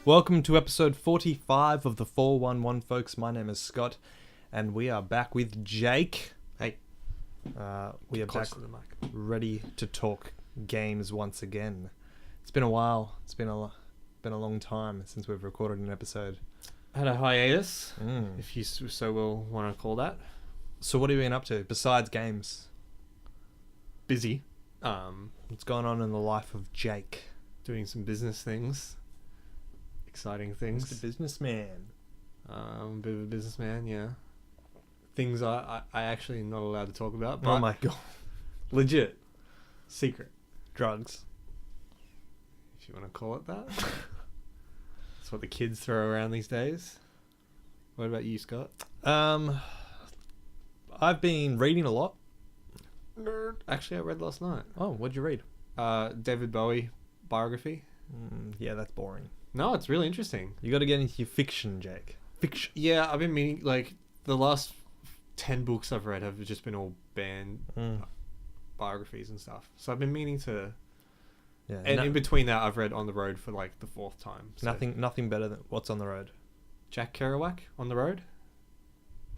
Welcome to episode 45 of the 411, folks. My name is Scott, and we are back with Jake. Hey. We are back to the mic. ready to talk games once again. It's been a while. It's been a long time since we've recorded an episode. Had a hiatus, if you so will want to call that. So what have you been up to besides games? Busy. What's going on in the life of Jake? Doing some business things. Exciting things. Mr. Businessman. I'm a bit of a businessman, yeah. Things I actually am not allowed to talk about, but Oh my god. legit. Secret, Drugs. if you want to call it that. That's what the kids throw around these days. What about you, Scott? I've been reading a lot. Nerd. Actually, I read last night. Oh, what'd you read? David Bowie biography. Yeah, that's boring. No, it's really interesting. You got to get into your fiction, Jake. Fiction. Yeah, I've been meaning, like, the last 10 books I've read have just been all band biographies and stuff. So I've been meaning to... Yeah. And in between that, I've read On the Road for, like, the 4th time. So. Nothing better than What's on the Road. Jack Kerouac, On the Road.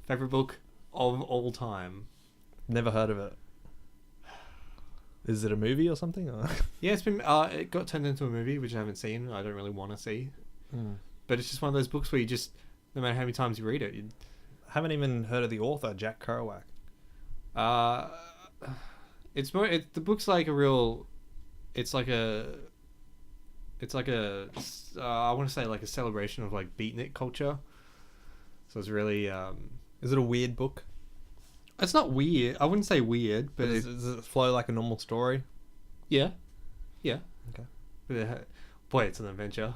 Favorite book of all time. Never heard of it. Is it a movie or something? Or? Yeah, it's been... it got turned into a movie, which I haven't seen. I don't really want to see. But it's just one of those books where you just... No matter how many times you read it, you... Haven't even heard of the author, Jack Kerouac. It's more... the book's like a real... It's like a... I want to say like a celebration of like beatnik culture. So it's really... Is it a weird book? It's not weird. I wouldn't say weird, but does it flow like a normal story? Yeah. Okay. Boy, it's an adventure.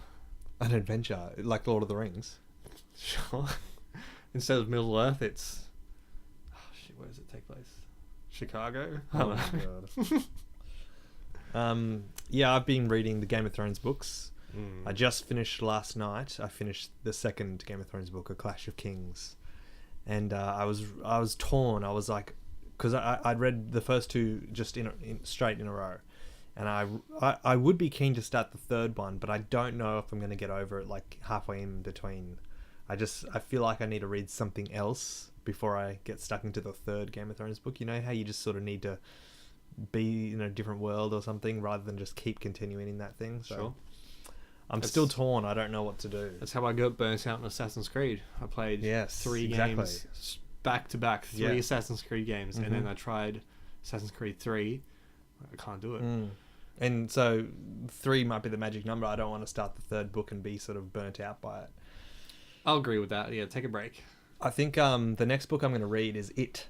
An adventure, like Lord of the Rings. Sure. Instead of Middle Earth, it's... Oh, shit, where does it take place? Chicago? Oh my god. Yeah, I've been reading the Game of Thrones books. I just finished last night. I finished the second Game of Thrones book, A Clash of Kings. And I was torn. I was like, because I'd read the first two just straight in a row, and I would be keen to start the third one, but I don't know if I'm going to get over it like halfway in between. I feel like I need to read something else before I get stuck into the third Game of Thrones book. You know how you just sort of need to be in a different world or something rather than just keep continuing in that thing. So Sure. I'm still torn. I don't know what to do. That's how I got burnt out in Assassin's Creed. I played three games back to back, three Assassin's Creed games, and then I tried Assassin's Creed 3. I can't do it. And so 3 might be the magic number. I don't want to start the third book and be sort of burnt out by it. I'll agree with that. Yeah, take a break. I think the next book I'm going to read is It.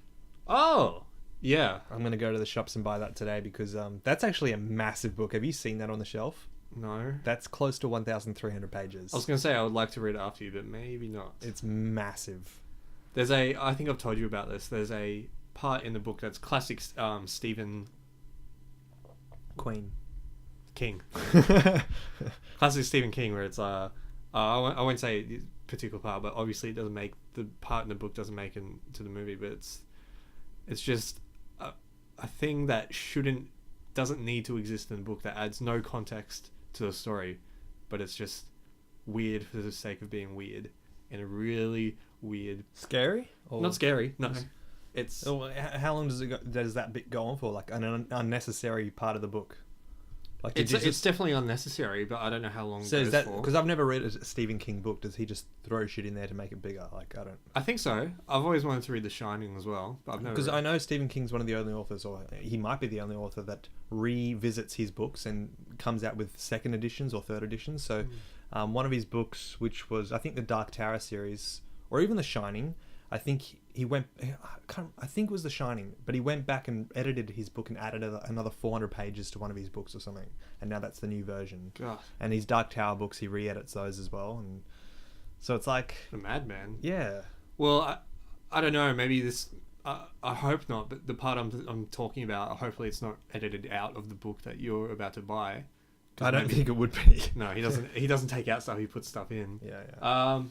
Oh, yeah. I'm going to go to the shops and buy that today because that's actually a massive book. Have you seen that on the shelf? No. That's close to 1,300 pages. I was going to say I would like to read it after you, but maybe not. It's massive. I think I've told you about this. There's a part in the book that's classic Stephen King. Classic Stephen King, where it's I won't say the particular part, but obviously it doesn't make the part in the book doesn't make into the movie, but it's just a thing that doesn't need to exist in the book, that adds no context to the story, but it's just weird for the sake of being weird, in a really weird... Scary? Or... Not scary, no. It's... How long does that bit go on for? Like an unnecessary part of the book? Like it's definitely unnecessary, but I don't know how long it goes for. Because I've never read a Stephen King book. Does he just throw shit in there to make it bigger? Like, I don't... I think so. I've always wanted to read The Shining as well, but I've never... Because I know Stephen King's one of the only authors, or he might be the only author that revisits his books and comes out with second editions or third editions. So one of his books, which was, I think, the Dark Tower series, or even The Shining, I think I think it was The Shining, but he went back and edited his book and added another 400 pages to one of his books or something, and now that's the new version. God. And his Dark Tower books, he re-edits those as well, and so it's like the madman. Yeah. Well, I don't know. Maybe this. I hope not. But the part I'm talking about, hopefully, it's not edited out of the book that you're about to buy. I don't think it would be. No, he doesn't. He doesn't take out stuff. He puts stuff in. Yeah.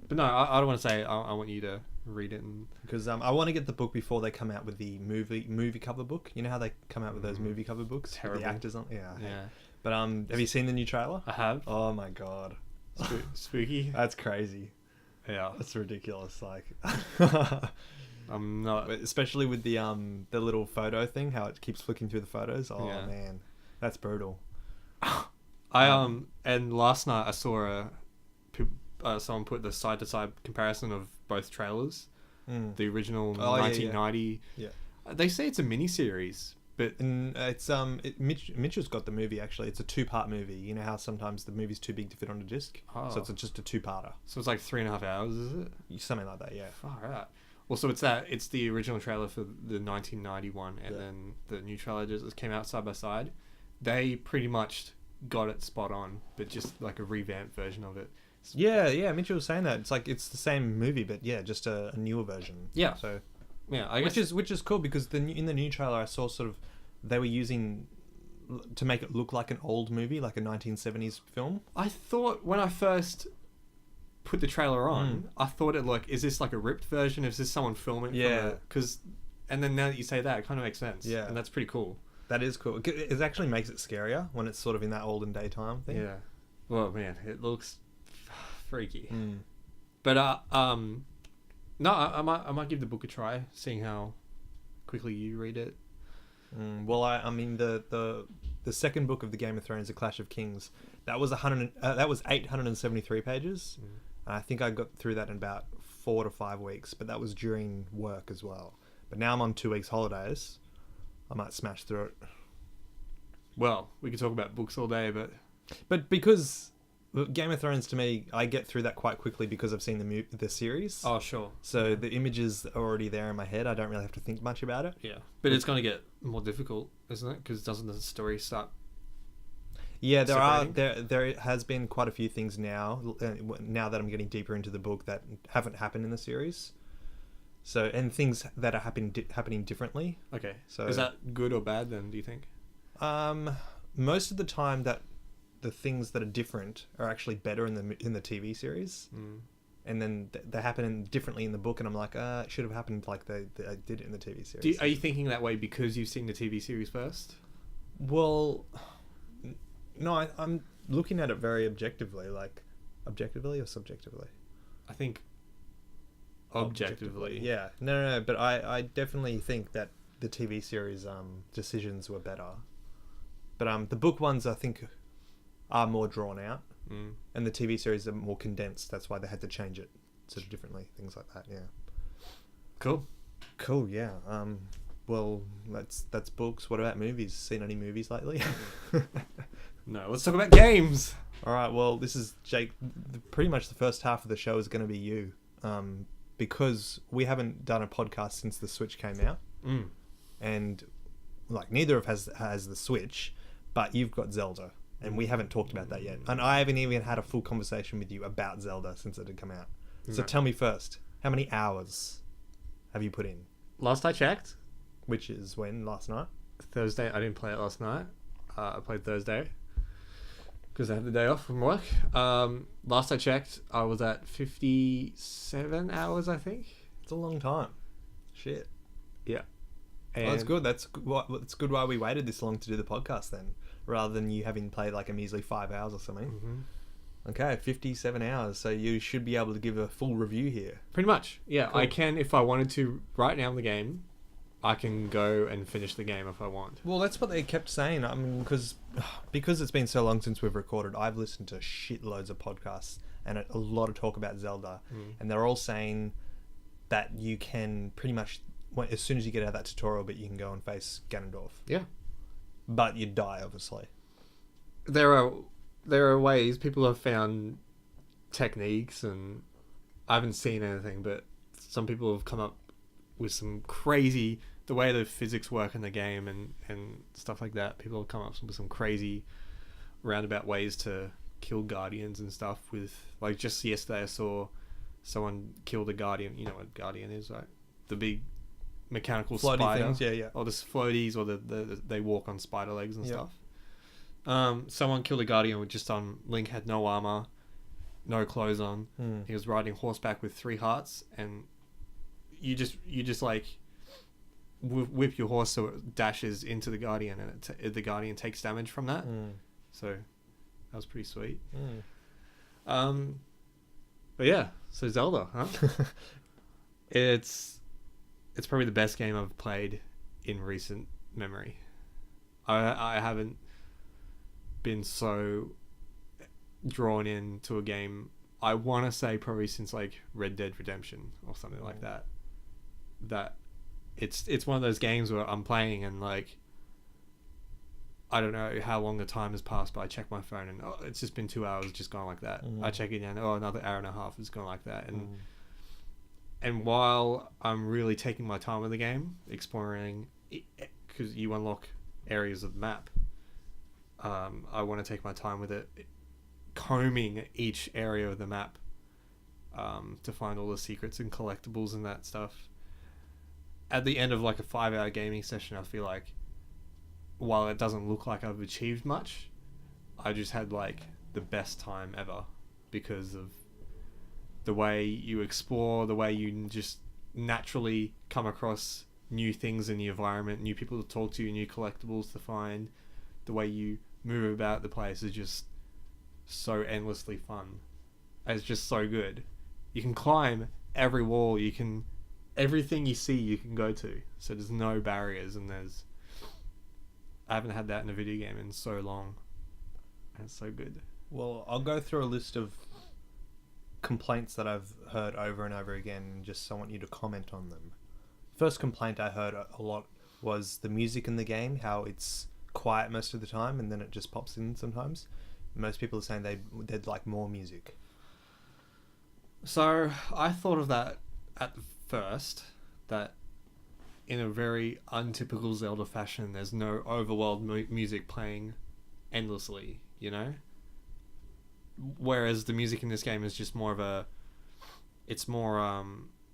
But no, I don't want to say. I want you to read it, because I want to get the book before they come out with the movie cover book. You know how they come out with those movie cover books? Terrible. With the actors on. Yeah. Yeah. But have you seen the new trailer? I have. Oh my god. Spooky. That's crazy. Yeah. That's ridiculous. Like, I'm not. especially with the little photo thing, how it keeps flicking through the photos. Oh Yeah. man, that's brutal. And last night I saw someone put the side to side comparison of both trailers. The original 1990. Yeah. They say it's a mini series, but And it's Mitchell's got the movie actually. It's a 2-part movie. You know how sometimes the movie's too big to fit on a disc, Oh. so it's just a 2-parter. so it's like 3.5 hours, is it? Something like that. Yeah. Far out. Well, so it's the original trailer for the 1991, and then the new trailer just came out side by side. They pretty much got it spot on, but just like a revamped version of it. Yeah. Mitchell was saying that it's the same movie, but just a newer version. Yeah. So Yeah, I guess. which is cool because in the new trailer I saw sort of they were using to make it look like an old movie, like a 1970s film. I thought when I first put the trailer on, I thought is this like a ripped version? Is this someone filming? Yeah. And then now that you say that, it kind of makes sense. Yeah. And that's pretty cool. That is cool. It actually makes it scarier when it's sort of in that olden daytime thing. Yeah. Well, man, it looks freaky. Mm. But no, I might give the book a try, seeing how quickly you read it. Well, I mean the second book of the Game of Thrones, The Clash of Kings, that was 873 pages. And I think I got through that in about 4 to 5 weeks, but that was during work as well. But now I'm on 2 weeks holidays. I might smash through it. Well, we could talk about books all day, But because Game of Thrones, to me, I get through that quite quickly because I've seen the series. oh, sure. So the images are already there in my head. I don't really have to think much about it. Yeah, but it's going to get more difficult, isn't it? Because doesn't the story start? Yeah, separating? there has been quite a few things now that I'm getting deeper into the book that haven't happened in the series. So and things that are happening differently. Okay. So is that good or bad then? Do you think? Most of the time that the things that are different are actually better in the TV series. And then they happen differently in the book, and I'm like, it should have happened like they did it in the TV series. Are you thinking that way because you've seen the TV series first? Well, no, I'm looking at it very objectively, like objectively or subjectively. I think objectively. Yeah, no, but I definitely think that the TV series decisions were better, but the book ones I think are more drawn out. And the TV series are more condensed. That's why they had to change it sort of differently. Things like that. Yeah. Cool. Yeah. Well, that's books. What about movies? Seen any movies lately? No. Let's talk about games. All right. Well, this is Jake. Pretty much the first half of the show is going to be you, because we haven't done a podcast since the Switch came out, and like neither of us has the Switch, but you've got Zelda. And we haven't talked about that yet. And I haven't even had a full conversation with you about Zelda since it had come out. So tell me first, how many hours have you put in? Last I checked, Which is when? Last night? Thursday. I didn't play it last night. I played Thursday because I had the day off from work. Last I checked, I was at 57 hours, I think. It's a long time. Shit. Yeah. Well, that's good. That's good why we waited this long to do the podcast then, rather than you having played like a measly 5 hours or something. Okay, 57 hours. So you should be able to give a full review here. Pretty much. Yeah, Cool. I can, if I wanted to, right now in the game, I can go and finish the game if I want. Well, that's what they kept saying. I mean, because it's been so long since we've recorded, I've listened to shitloads of podcasts and a lot of talk about Zelda. And they're all saying that you can pretty much, as soon as you get out of that tutorial bit, you can go and face Ganondorf. Yeah. But you die, obviously. There are ways people have found techniques, and I haven't seen anything, but some people have come up with some crazy, the way the physics work in the game and stuff like that. People have come up with some crazy roundabout ways to kill guardians and stuff. With like just yesterday I saw someone kill the guardian. You know what guardian is, right? The big mechanical Floaty spider things, yeah. or the floaties, or they walk on spider legs and Yeah. stuff. Someone killed a guardian with just Link had no armor, no clothes on. He was riding horseback with 3 hearts, and you just like whip your horse so it dashes into the guardian, and the guardian takes damage from that. So that was pretty sweet. But yeah, so Zelda, huh? It's probably the best game I've played in recent memory. I haven't been so drawn into a game, I want to say probably since like Red Dead Redemption or something like that. That it's one of those games where I'm playing and like I don't know how long the time has passed, but I check my phone and it's just been 2 hours just gone like that. I check it again, another hour and a half has gone like that. And while I'm really taking my time with the game, exploring, because you unlock areas of the map, I want to take my time with it, combing each area of the map to find all the secrets and collectibles and that stuff. At the end of like a 5-hour gaming session, I feel like while it doesn't look like I've achieved much, I just had like the best time ever because of the way you explore, the way you just naturally come across new things in the environment, new people to talk to, new collectibles to find. The way you move about the place is just so endlessly fun. It's just so good. You can climb every wall, everything you see you can go to. So there's no barriers, and I haven't had that in a video game in so long. And it's so good. Well, I'll go through a list of complaints that I've heard over and over again, and just I want you to comment on them. First complaint I heard a lot was the music in the game, how it's quiet most of the time and then it just pops in sometimes. Most people are saying they'd like more music. So I thought of that at first, that in a very untypical Zelda fashion, there's no overworld music playing endlessly, you know? Whereas the music in this game is just more of it's more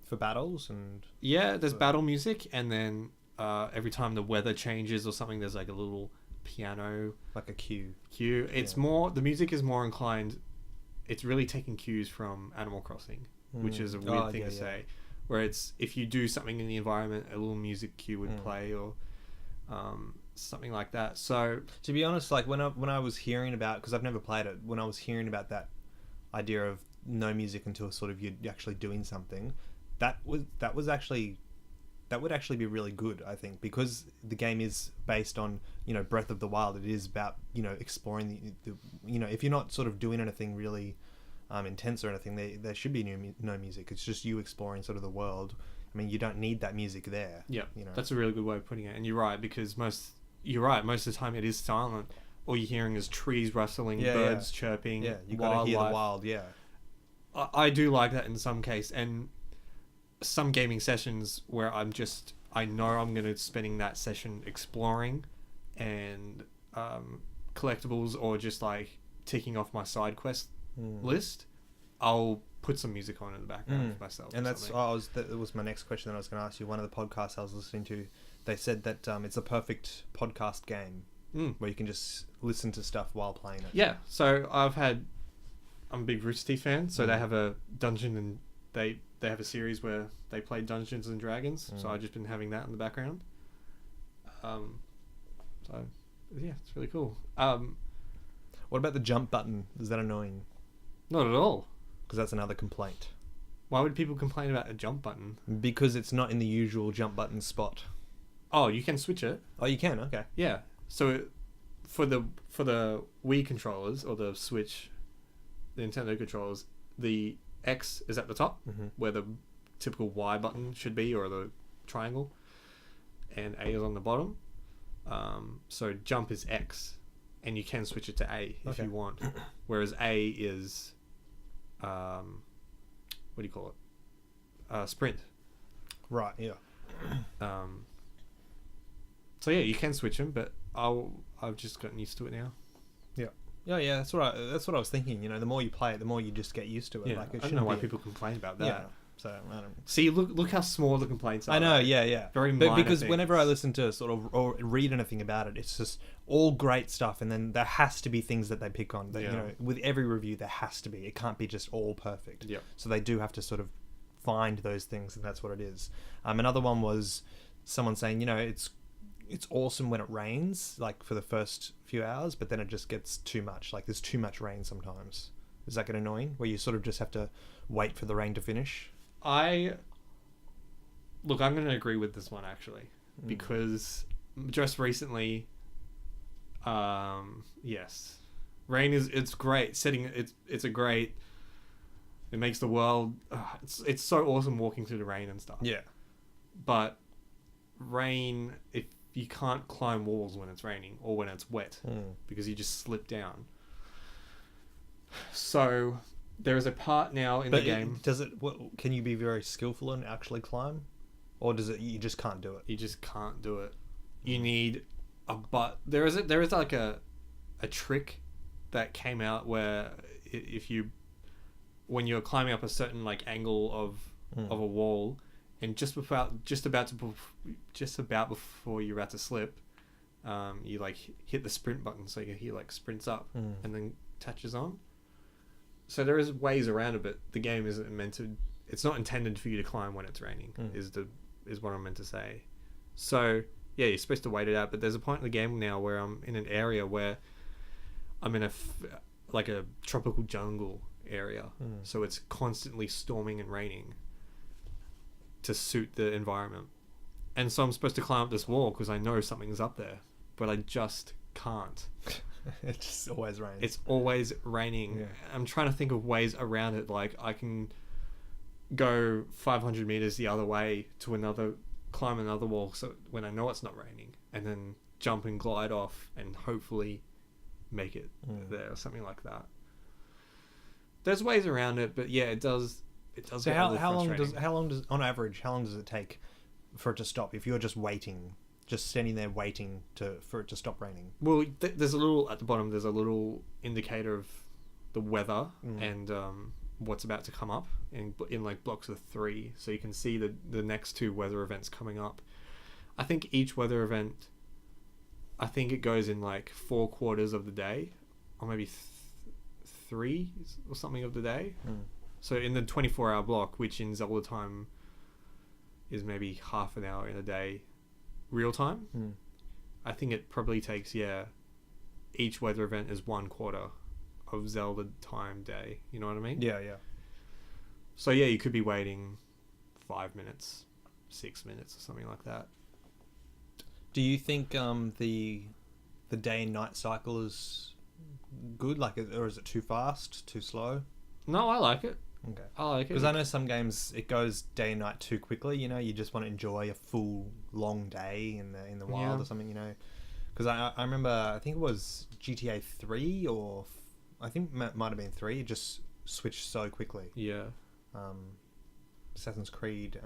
for battles and there's battle music, and then every time the weather changes or something, there's like a little piano, like a cue. It's more, the music is more inclined, it's really taking cues from Animal Crossing, which is a weird thing to say, where it's, if you do something in the environment, a little music cue would play, or something like that. So to be honest, like when I was hearing about, because I've never played it, when I was hearing about that idea of no music until sort of you're actually doing something, that would actually be really good, I think, because the game is based on, Breath of the Wild. It is about, exploring the if you're not sort of doing anything really intense or anything, there should be no music. It's just you exploring sort of the world. I mean, you don't need that music there. Yeah, that's a really good way of putting it. And you're right, because most of the time it is silent. All you're hearing is trees rustling, birds chirping. Yeah, you got to hear the wild. Yeah, I do like that in some case, and some gaming sessions where I know I'm going to spending that session exploring and collectibles, or just like ticking off my side quest list, I'll put some music on in the background for myself. And that was my next question that I was going to ask you. One of the podcasts I was listening to, they said that it's a perfect podcast game where you can just listen to stuff while playing it. Yeah, so I'm a big Rooster Teeth fan, so they have a dungeon, and they have a series where they play Dungeons and Dragons, so I've just been having that in the background. So yeah, it's really cool. What about the jump button? Is that annoying? Not at all. Because that's another complaint. Why would people complain about a jump button? Because it's not in the usual jump button spot. Oh, you can switch it. Oh, you can? Okay. Yeah. So for the Wii controllers, or the Switch, the Nintendo controllers, the X is at the top, where the typical Y button should be, or the triangle, and A is on the bottom. So jump is X, and you can switch it to A if you want. Whereas A is, what do you call it? Sprint. Right. Yeah. So yeah, you can switch them, but I've just gotten used to it now. Yeah. Yeah. That's what I was thinking. The more you play it, the more you just get used to it. Yeah. I don't know why people complain about that. Yeah. So I don't see. Look how small the complaints are. I know. Yeah. Very minor because things. Whenever I listen to sort of or read anything about it, it's just all great stuff, and then there has to be things that they pick on. That, with every review, there has to be. It can't be just all perfect. Yeah. So they do have to sort of find those things, and that's what it is. Another one was someone saying, it's awesome when it rains, like for the first few hours, but then it just gets too much. Like there's too much rain sometimes. Does that get annoying? Where you sort of just have to wait for the rain to finish? I'm going to agree with this one actually, because just recently, yes, rain it's great. It's a great. It makes the world. It's so awesome walking through the rain and stuff. Yeah. But rain, if you can't climb walls when it's raining or when it's wet, because you just slip down. So there is a part now in the game. Can you be very skillful and actually climb, or you just can't do it? You just can't do it. You need there is like a trick that came out where when you're climbing up a certain like angle of a wall, and just about before you're about to slip, you like hit the sprint button, so he like sprints up and then attaches on. So there is ways around it, but the game isn't meant to. It's not intended for you to climb when it's raining. Is what I'm meant to say. So yeah, you're supposed to wait it out. But there's a point in the game now where I'm in an area where I'm in like a tropical jungle area. So it's constantly storming and raining to suit the environment. And so I'm supposed to climb up this wall because I know something's up there, but I just can't. It just always rains. It's always raining. Yeah. I'm trying to think of ways around it. Like I can go 500 meters the other way to climb another wall, so when I know it's not raining, and then jump and glide off and hopefully make it there or something like that. There's ways around it, but yeah, it does. So how long does on average it take for it to stop if you're just waiting? Just standing there waiting for it to stop raining. Well, there's a little at the bottom. There's a little indicator of the weather and what's about to come up in like blocks of 3, so you can see the next 2 weather events coming up. I think each weather event, it goes in like 4 quarters of the day, or maybe 3 or something of the day. So in the 24-hour block, which in Zelda time is maybe half an hour in a day. Real time, I think it probably takes each weather event is 1 quarter of Zelda time day. You know what I mean? Yeah. So yeah, you could be waiting 5 minutes, 6 minutes, or something like that. Do you think the day and night cycle is good, or is it too fast, too slow? No, I like it. Okay. I like it because I know some games it goes day and night too quickly. You just want to enjoy a full long day in the wild or something. Because I remember, I think it was GTA 3 or I think it might have been 3. It just switched so quickly. Yeah. Assassin's Creed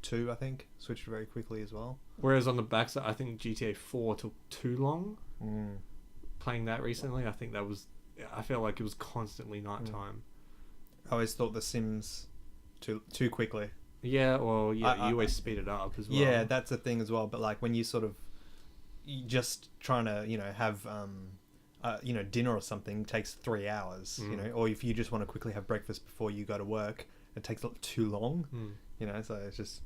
2, I think, switched very quickly as well. Whereas on the backside, I think GTA 4 took too long. Playing that recently, I felt like it was constantly nighttime. I always thought The Sims too quickly. Yeah, well, you always speed it up as well. Yeah, that's a thing as well. But like when you just trying to have dinner or something takes 3 hours. Or if you just want to quickly have breakfast before you go to work, it takes too long. So it's just,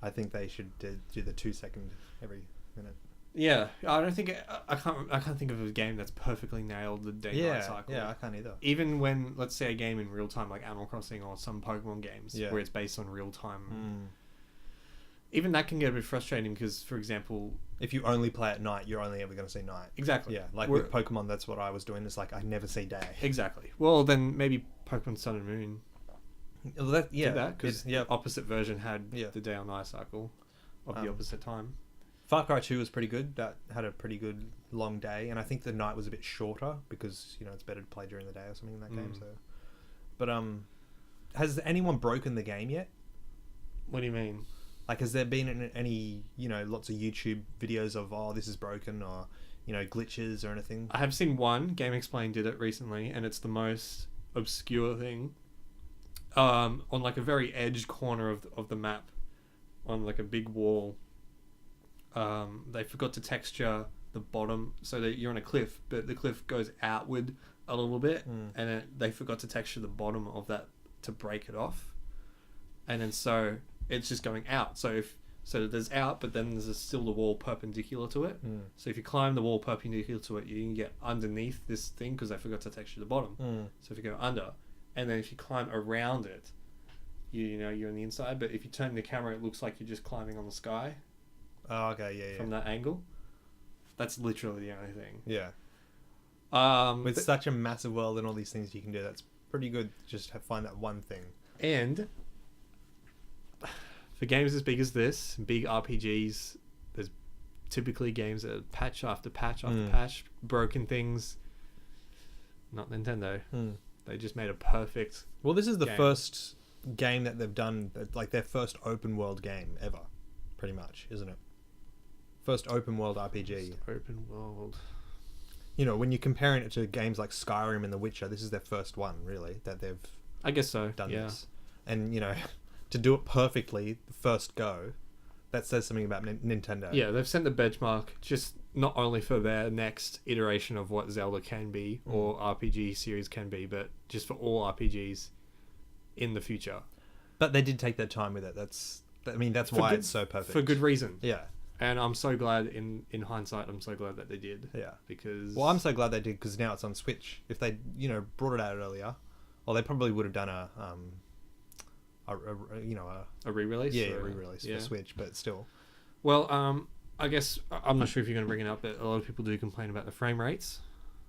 I think they should do the 2 second every minute. Yeah, I don't think I can't think of a game that's perfectly nailed the day-night cycle. Yeah, I can't either. Even when, let's say, a game in real time like Animal Crossing or some Pokemon games where it's based on real time, even that can get a bit frustrating because, for example, if you only play at night, you're only ever going to see night. Exactly. Yeah, like with Pokemon, that's what I was doing. It's like I never see day. Exactly. Well, then maybe Pokemon Sun and Moon. Well, did that because the opposite version had the day or night cycle of the opposite time. Far Cry 2 was pretty good. That had a pretty good long day, and I think the night was a bit shorter because it's better to play during the day or something in that game. So, but has anyone broken the game yet? What do you mean? Like, has there been any lots of YouTube videos of this is broken or glitches or anything? I have seen one. Game Explain did it recently, and it's the most obscure thing. On like a very edge corner of the map, on like a big wall. They forgot to texture the bottom so that you're on a cliff, but the cliff goes outward a little bit, and they forgot to texture the bottom of that to break it off, and then so it's just going out. So if So there's out, but then there's still the wall perpendicular to it. So if you climb the wall perpendicular to it, you can get underneath this thing because they forgot to texture the bottom. So if you go under, and then if you climb around it, you know you're on the inside. But if you turn the camera, it looks like you're just climbing on the sky. Oh, okay, yeah. From that angle. That's literally the only thing. Yeah. With but, such a massive world and all these things you can do, that's pretty good. Just find that one thing. And for games as big as this, big RPGs, there's typically games that are patch after patch after patch, broken things. Not Nintendo. They just made a perfect. Well, this is the game. first game that they've done, like their first open world game ever, pretty much, isn't it? First open world RPG. Open world. You know, when you're comparing it to games like Skyrim and The Witcher, this is their first one, really, that they've I guess so. done Yeah. this. And, you know, to do it perfectly, the first go, that says something about Nintendo. Yeah, they've set the benchmark just not only for their next iteration of what Zelda can be or RPG series can be, but just for all RPGs in the future. But they did take their time with it. That's why it's so perfect. For good reason. Yeah. And I'm so glad, in hindsight, I'm so glad that they did. Yeah. Because... Well, I'm so glad they did, because now it's on Switch. If they, you know, brought it out earlier, well, they probably would have done a re-release? Yeah, a re-release for Switch, but still. Well, I guess, I'm not sure if you're going to bring it up, but a lot of people do complain about the frame rates.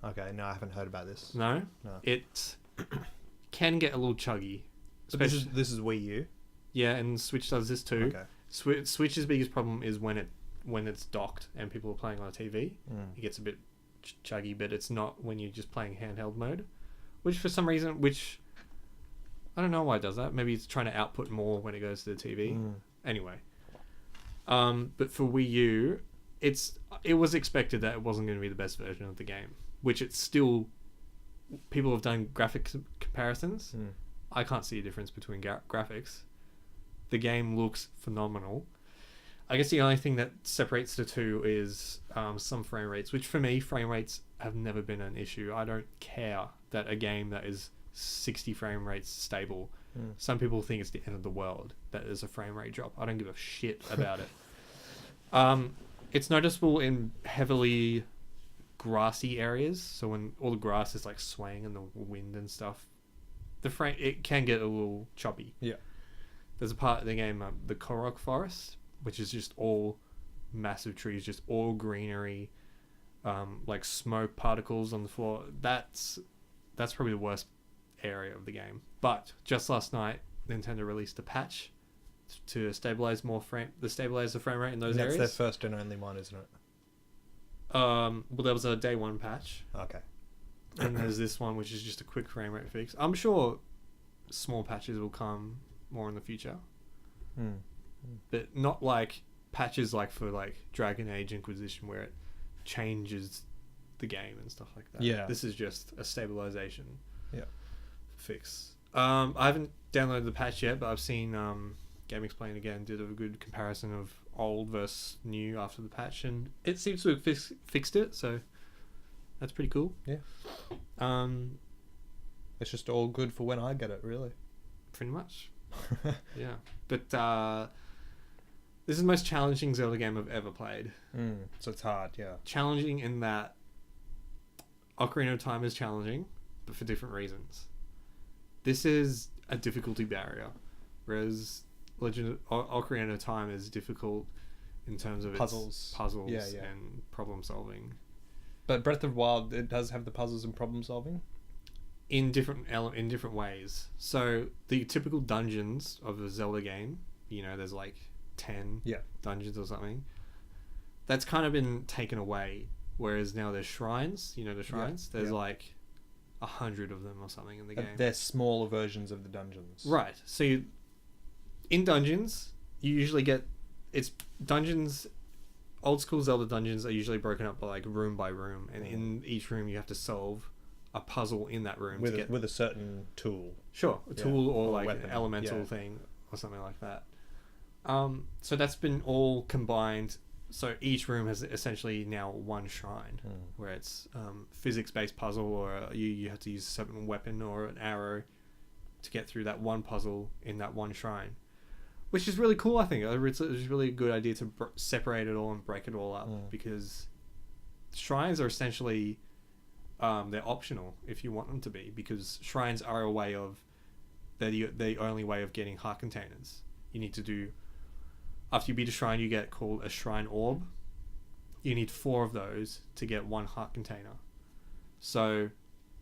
Okay, no, I haven't heard about this. No? No. It can get a little chuggy. But this is Wii U? Yeah, and Switch does this too. Okay. Switch's biggest problem is when it's docked and people are playing on a TV. It gets a bit chuggy, but it's not when you're just playing handheld mode. Which for some reason, I don't know why it does that. Maybe it's trying to output more when it goes to the TV. Anyway. But for Wii U, it was expected that it wasn't going to be the best version of the game. Which it's still... People have done graphic comparisons. I can't see a difference between graphics. The game looks phenomenal. I guess the only thing that separates the two is some frame rates, which for me, frame rates have never been an issue. I don't care that a game that is 60 frame rates stable. Some people think it's the end of the world that there's a frame rate drop. I don't give a shit about it. It's noticeable in heavily grassy areas, so when all the grass is like swaying in the wind and stuff, it can get a little choppy. Yeah. There's a part of the game, the Korok Forest, which is just all massive trees, just all greenery, like smoke particles on the floor. That's probably the worst area of the game. But just last night, Nintendo released a patch to stabilize the frame rate in those areas. That's their first and only one, isn't it? Well, there was a day one patch. Okay. And there's this one, which is just a quick frame rate fix. I'm sure small patches will come more in the future. But not like patches like for like Dragon Age Inquisition where it changes the game and stuff like that. Yeah. This is just a stabilization fix. I haven't downloaded the patch yet, but I've seen Game Explain again did a good comparison of old versus new after the patch, and it seems to have fixed it, so that's pretty cool. Yeah. It's just all good for when I get it, really. Pretty much. Yeah. But this is the most challenging Zelda game I've ever played. So it's hard, yeah. Challenging in that Ocarina of Time is challenging, but for different reasons. This is a difficulty barrier, whereas Ocarina of Time is difficult in terms of puzzles, its and problem solving. But Breath of the Wild, it does have the puzzles and problem solving in different ways. So the typical dungeons of a Zelda game, you know, there's like 10 dungeons or something. That's kind of been taken away. Whereas now there's shrines. You know the shrines. There's like 100 of them or something in the game. They're smaller versions of the dungeons. Right. So in dungeons, you usually get dungeons. Old school Zelda dungeons are usually broken up by like room by room, and in each room you have to solve a puzzle in that room with a certain tool. Sure, a tool or like weapon. An elemental thing or something like that. So that's been all combined. So each room has essentially now one shrine, where it's physics-based puzzle, or you have to use a certain weapon or an arrow to get through that one puzzle in that one shrine. which is really cool. I think it's really a good idea to separate it all and break it all up because shrines are essentially they're optional if you want them to be, because shrines are a way of they're the only way of getting heart containers. You need to do, after you beat a shrine, you get called a shrine orb. You need 4 of those to get 1 heart container. So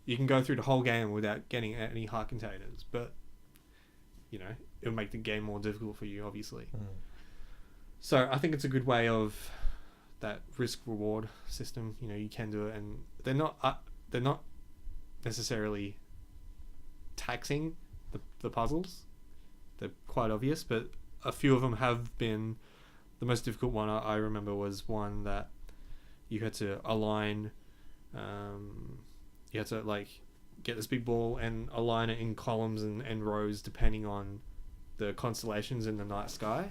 you can go through the whole game without getting any heart containers, but you know, it'll make the game more difficult for you, obviously. So I think it's a good way of that risk reward system. You know, you can do it, and they're not necessarily taxing the puzzles. They're quite obvious, but a few of them have been. The most difficult one I remember was one that you had to align. You had to like get this big ball and align it in columns and rows depending on the constellations in the night sky.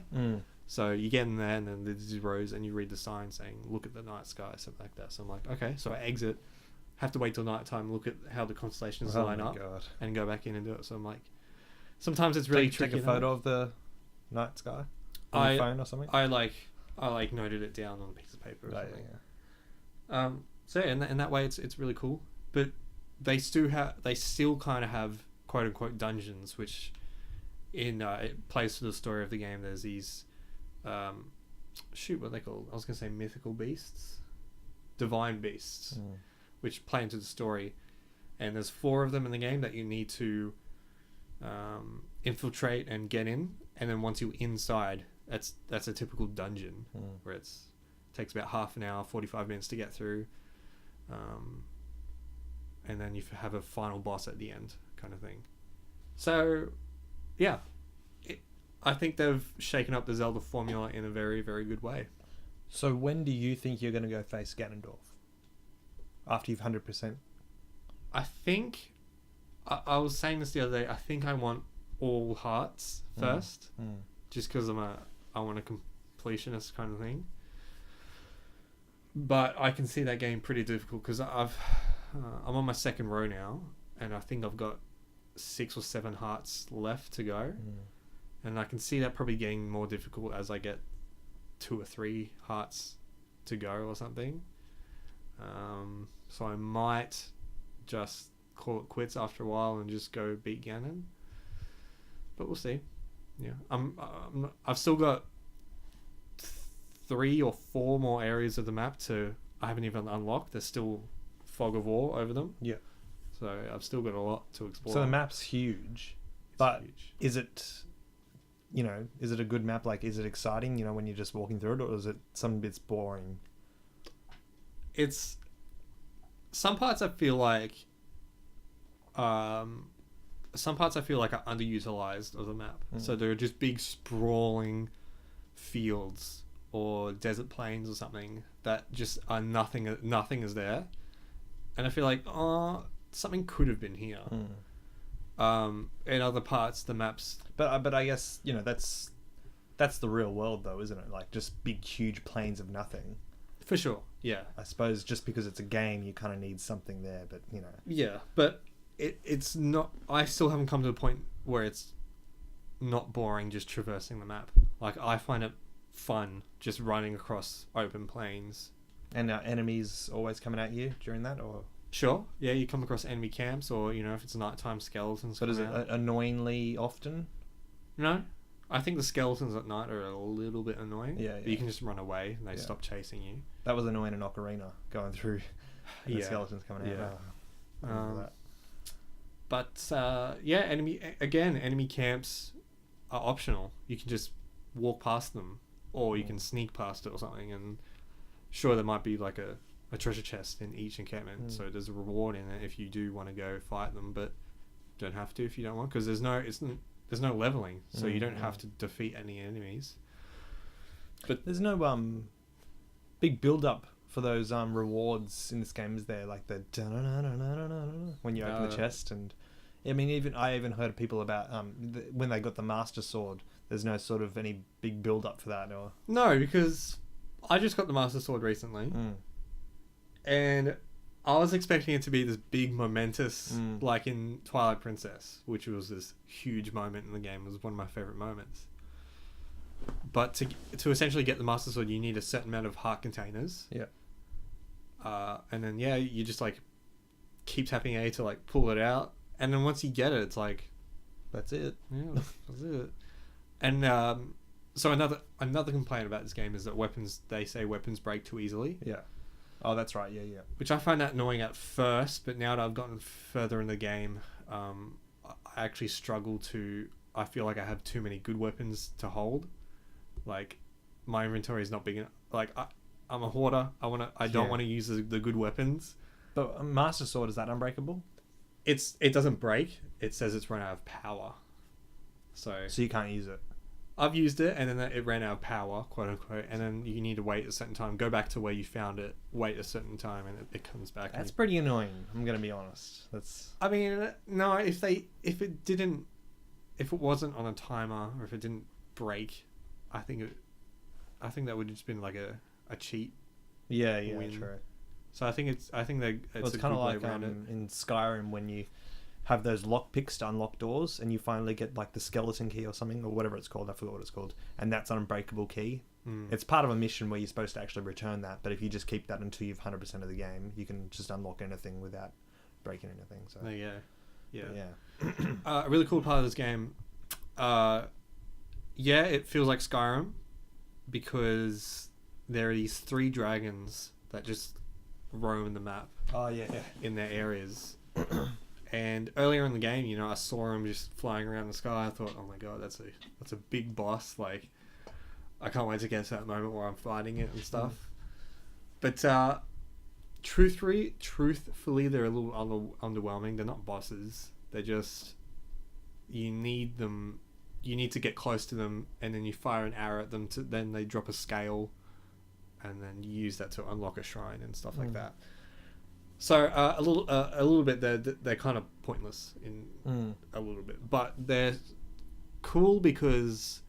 So you get in there, and then there's these rows, and you read the sign saying "Look at the night sky," something like that. So I'm like, okay, so I exit, have to wait till night time, look at how the constellations line up, and go back in and do it. So I'm like, sometimes it's really tricky. Take a photo of the night sky on your phone or something. I noted it down on a piece of paper or something. Yeah. So in that way, it's really cool. But they still kind of have quote unquote dungeons, which it plays to the story of the game. There's these what are they called? I was gonna say mythical beasts, divine beasts, which play into the story. And there's 4 of them in the game that you need to infiltrate and get in. And then once you're inside, that's a typical dungeon where it takes about half an hour, 45 minutes to get through. And then you have a final boss at the end, kind of thing. So, yeah, I think they've shaken up the Zelda formula in a very, very good way. So when do you think you're going to go face Ganondorf? After you've 100%? I think, I was saying this the other day, I think I want all hearts first, just because I want a completionist kind of thing. But I can see that game pretty difficult because I'm on my 2nd row now, and I think I've got 6 or 7 hearts left to go, and I can see that probably getting more difficult as I get 2 or 3 hearts to go or something. So I might just call it quits after a while and just go beat Ganon, but we'll see. Yeah, I've still got 3 or 4 more areas of the map I haven't even unlocked. There's still fog of war over them. Yeah. So I've still got a lot to explore. So the map's huge, is it a good map? Like, is it exciting, when you're just walking through it, or is it some bits boring? It's some parts I feel like are underutilized of the map. So there are just big sprawling fields or desert plains or something that just are nothing is there, and I feel like something could have been here. In other parts the maps, but I guess that's the real world though, isn't it? Like, just big huge plains of nothing. For sure, yeah. I suppose just because it's a game you kind of need something there, but yeah, but it's not, I still haven't come to the point where it's not boring just traversing the map. Like, I find it fun just running across open plains. And are enemies always coming at you during that, or? Sure, yeah, you come across enemy camps, or if it's nighttime, skeletons. But is it annoyingly often? No, I think the skeletons at night are a little bit annoying. Yeah. But you can just run away and they stop chasing you. That was annoying in Ocarina, going through the skeletons coming out. Yeah. But enemy camps are optional. You can just walk past them, or you can sneak past it or something. And sure, there might be like a treasure chest in each encampment, so there's a reward in it if you do want to go fight them, but don't have to if you don't want, because there's no leveling, so you don't have to defeat any enemies. But there's no big build up for those rewards in this game, is there? Like the when you open the chest, and I even heard people about when they got the Master Sword. There's no sort of any big build up for that, or no, because I just got the Master Sword recently, and I was expecting it to be this big momentous, like in Twilight Princess, which was this huge moment in the game. It was one of my favorite moments. But to essentially get the Master Sword, you need a certain amount of heart containers. Yeah. And then you just like keep tapping A to like pull it out, and then once you get it, it's like That's it. yeah, that's it. And so another complaint about this game is that they say weapons break too easily. Yeah. Oh, that's right. Yeah, yeah. Which I find that annoying at first, but now that I've gotten further in the game, I actually struggle to. I feel like I have too many good weapons to hold. Like, my inventory is not big enough. Like, I'm a hoarder. I don't want to use the good weapons. But Master Sword, is that unbreakable? It doesn't break. It says it's run out of power. So you can't use it. I've used it, and then it ran out of power, quote unquote, and then you need to wait a certain time, go back to where you found it, wait a certain time, and it comes back. That's pretty annoying. I'm gonna be honest. I mean, no, if it wasn't on a timer, or if it didn't break, I think that would have just been like a cheat. Yeah, win. True. So I think it's kind of like in Skyrim when you have those lockpicks to unlock doors, and you finally get like the skeleton key or something, or whatever it's called. I forgot what it's called, and that's an unbreakable key. It's part of a mission where you're supposed to actually return that, but if you just keep that until you've 100% of the game, you can just unlock anything without breaking anything. So a really cool part of this game. It feels like Skyrim because there are these 3 dragons that just roam the map. Oh yeah. In their areas. And earlier in the game, I saw them just flying around the sky. I thought, oh my god, that's a big boss. Like, I can't wait to get to that moment where I'm fighting it and stuff. But truthfully, they're a little underwhelming. They're not bosses. They're just, you need them. You need to get close to them, and then you fire an arrow at them. Then they drop a scale, and then you use that to unlock a shrine and stuff like that. So a little bit they're kind of pointless in a little bit, but they're cool because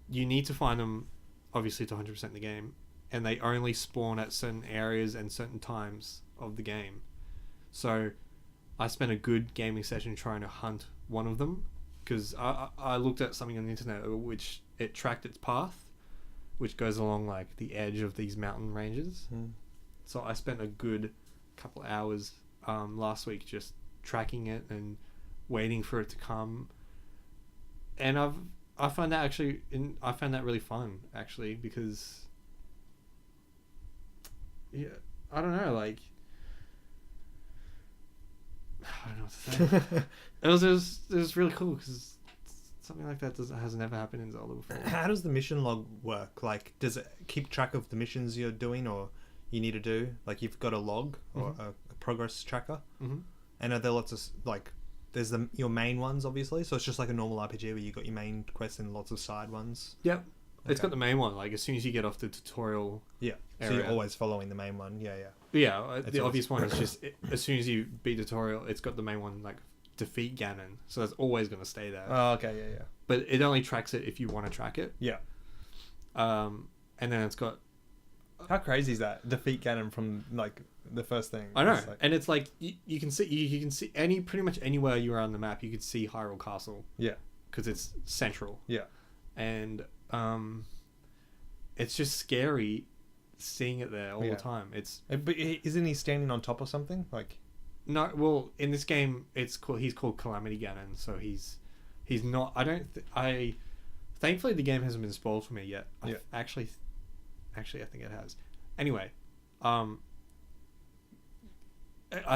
you need to find them, obviously, to 100% the game, and they only spawn at certain areas and certain times of the game. So I spent a good gaming session trying to hunt one of them because I looked at something on the internet which it tracked its path, which goes along like the edge of these mountain ranges. So I spent a good couple hours last week just tracking it and waiting for it to come. And I found that really fun actually because I don't know, like I don't know what to say. it was really cool because something like that has never happened in Zelda before. How does the mission log work? Like, does it keep track of the missions you're doing or you need to do? Like, you've got a log or a progress tracker, and are there lots of like? There's your main ones, obviously. So it's just like a normal RPG where you got your main quest and lots of side ones. Yep, okay. It's got the main one. Like as soon as you get off the tutorial, area, so you're always following the main one. Yeah. The obvious one is just as soon as you beat the tutorial, it's got the main one like defeat Ganon. So that's always going to stay there. Oh, okay, yeah. But it only tracks it if you want to track it. Yeah. And then it's got. How crazy is that? Defeat Ganon from like the first thing. I know, and it's like you can see pretty much anywhere you are on the map. You could see Hyrule Castle. Yeah, because it's central. Yeah, and it's just scary seeing it there all the time. But isn't he standing on top of something? Like, no. Well, in this game, he's called Calamity Ganon, so he's not. Thankfully, the game hasn't been spoiled for me yet. Yeah. Actually, I think it has. Anyway, I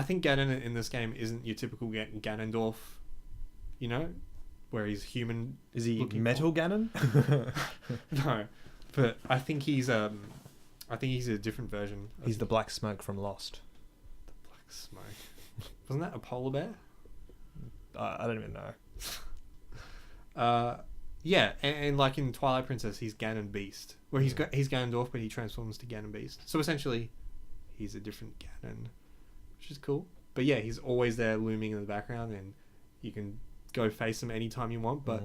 think Ganon in this game isn't your typical Ganondorf, where he's human. Is he metal Ganon? No, but I think he's a different version. He's the black smoke from Lost. The black smoke. Wasn't that a polar bear? I don't even know. Yeah, and like in Twilight Princess, he's Ganon Beast, where he's Ganondorf, but he transforms to Ganon Beast. So essentially, he's a different Ganon, which is cool. But yeah, he's always there, looming in the background, and you can go face him anytime you want. But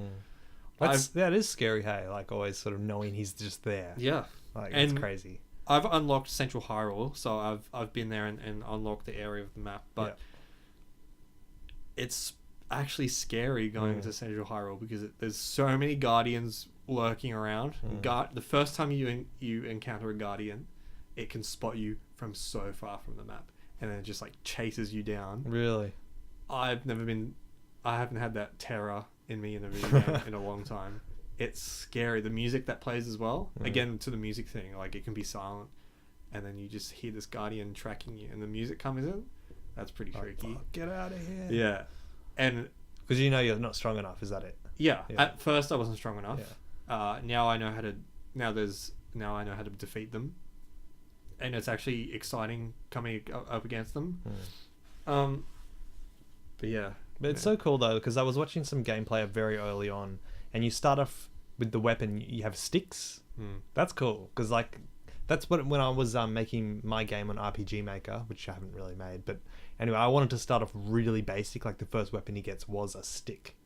that is scary, hey? Like always, sort of knowing he's just there. Yeah, like it's crazy. I've unlocked Central Hyrule, so I've been there and unlocked the area of the map, but it's actually scary going to Central Hyrule because there's so many guardians lurking around. The first time you encounter a guardian, it can spot you from so far from the map, and then it just like chases you down. Really? I haven't had that terror in me in a video game in a long time. It's scary. The music that plays as well. Again, to the music thing, like it can be silent, and then you just hear this guardian tracking you, and the music comes in. That's pretty freaky. Oh, get out of here. Yeah, and because you know you're not strong enough. Is that it? yeah. At first, I wasn't strong enough. Yeah. Now I know how to. Now I know how to defeat them, and it's actually exciting coming up against them. But yeah. But it's so cool though, because I was watching some gameplay very early on, and you start off with the weapon. You have sticks. That's cool, because like that's what when I was making my game on RPG Maker, which I haven't really made. But anyway, I wanted to start off really basic. Like the first weapon he gets was a stick,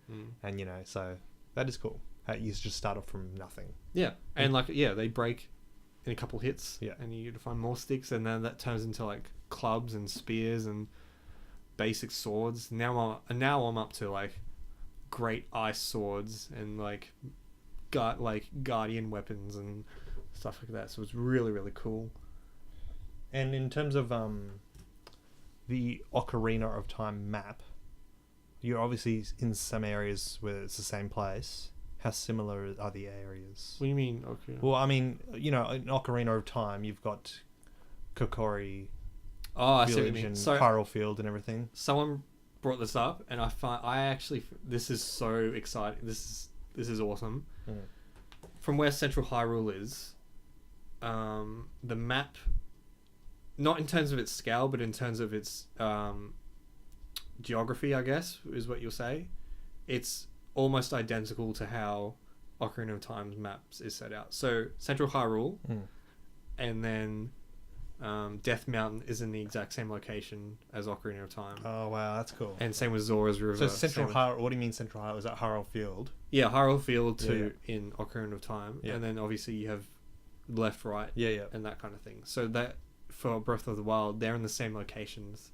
and you know, so that is cool. You just start off from nothing. Yeah, and like they break in a couple hits. Yeah, and you find more sticks, and then that turns into like clubs and spears and basic swords. Now I'm up to like great ice swords and like guardian weapons and stuff like that. So it's really, really cool. And in terms of the Ocarina of Time map, you're obviously in some areas where it's the same place. How similar are the areas? What do you mean? Okay. Well, I mean, you know, in Ocarina of Time, you've got Kokori I see what you Village mean. and So Hyrule Field and everything. someone brought this up, and this is so exciting. This is awesome. From where Central Hyrule is, the map, not in terms of its scale, but in terms of its geography, I guess, is what you'll say. It's almost identical to how Ocarina of Time's maps is set out. So Central Hyrule, and then Death Mountain is in the exact same location as Ocarina of Time. Oh wow, that's cool. And same with Zora's River. So Central Hyrule. What do you mean Central Hyrule? Is that Hyrule Field? Yeah, Hyrule Field too in Ocarina of Time, and then obviously you have left, right, and that kind of thing. So that for Breath of the Wild, they're in the same locations.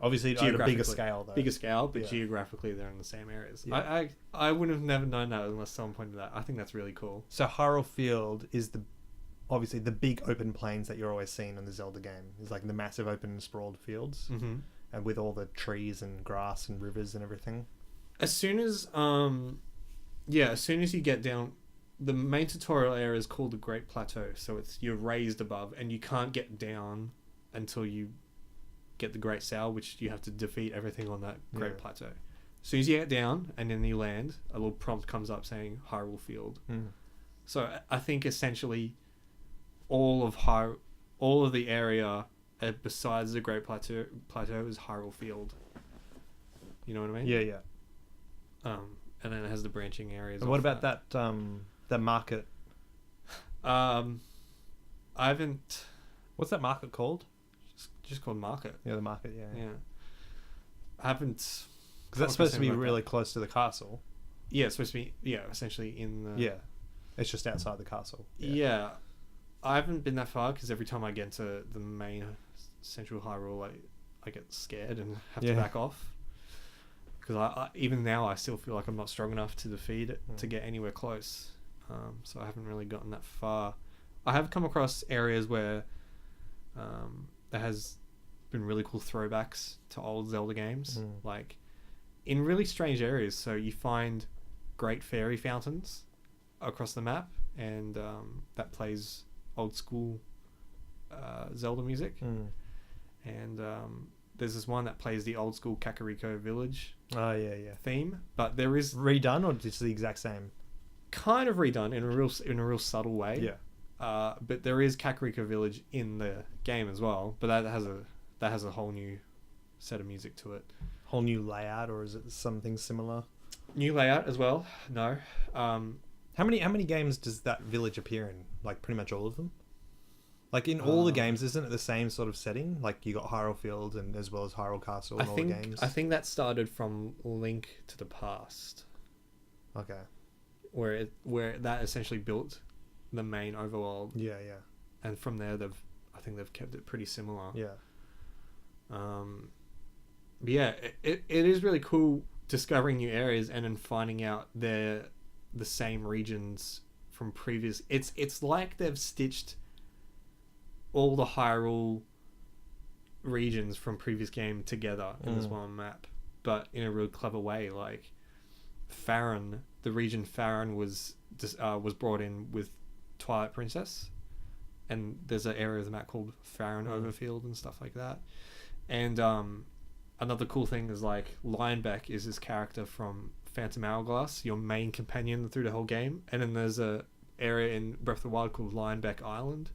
Obviously, at a bigger scale, though. Bigger scale, but geographically, they're in the same areas. Yeah. I would have never known that unless someone pointed that. I think that's really cool. So Hyrule Field is obviously the big open plains that you're always seeing in the Zelda game. It's like the massive open sprawled fields, and with all the trees and grass and rivers and everything. As soon as you get down, the main tutorial area is called the Great Plateau. So you're raised above, and you can't get down until you get the Great Sail, which you have to defeat everything on that Great Plateau. As soon as you get down and then you land, a little prompt comes up saying Hyrule Field. So I think essentially all of the area besides the Great Plateau is Hyrule Field. You know what I mean? Yeah. And then it has the branching areas. And what about that market? I haven't. What's that market called? Just called Market. Yeah, the market. Yeah. I haven't. Because that's supposed to be really close to the castle. Yeah, it's supposed to be. Yeah, essentially in the. Yeah, it's just outside the castle. Yeah, I haven't been that far because every time I get into the main Central Hyrule, I get scared and have to back off. Because I even now I still feel like I'm not strong enough to defeat it to get anywhere close. So I haven't really gotten that far. I have come across areas where there has been really cool throwbacks to old Zelda games, like in really strange areas. So you find great fairy fountains across the map, and that plays old school Zelda music. And there's this one that plays the old school Kakariko Village theme, but there is redone or just the exact same. Kind of redone in a real subtle way. Yeah. But there is Kakariko Village in the game as well, but that has a whole new set of music to it. Whole new layout, or is it something similar? New layout as well. No. How many games does that village appear in? Like pretty much all of them. Like in all the games, isn't it the same sort of setting? Like you got Hyrule Field and as well as Hyrule Castle and all the games. I think that started from Link to the Past. Okay. Where that essentially built the main overworld. Yeah. And from there, I think they've kept it pretty similar. Yeah. But yeah, it is really cool discovering new areas and then finding out they're the same regions from previous. It's like they've stitched all the Hyrule regions from previous game together in this one map, but in a real clever way. Like Faron, the region Faron was brought in with Twilight Princess, and there's an area of the map called Faron Overfield and stuff like that. And another cool thing is like Linebeck is this character from Phantom Hourglass, your main companion through the whole game, and then there's a area in Breath of the Wild called Linebeck Island.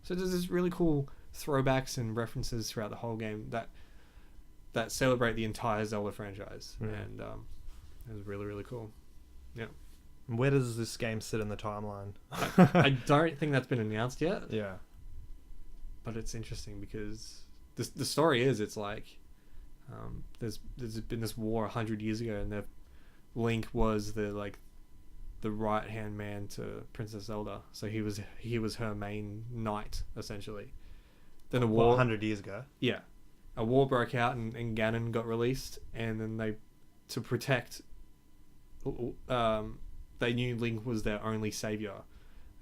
So there's this really cool throwbacks and references throughout the whole game that celebrate the entire Zelda franchise, and it was really, really cool. Yeah. Where does this game sit in the timeline? I don't think that's been announced yet. Yeah. But it's interesting because the story is, it's like there's been this war 100 years ago, and Link was the right hand man to Princess Zelda. So he was her main knight essentially. Then a war 100 years ago. Yeah, a war broke out and Ganon got released, and then to protect. They knew Link was their only savior,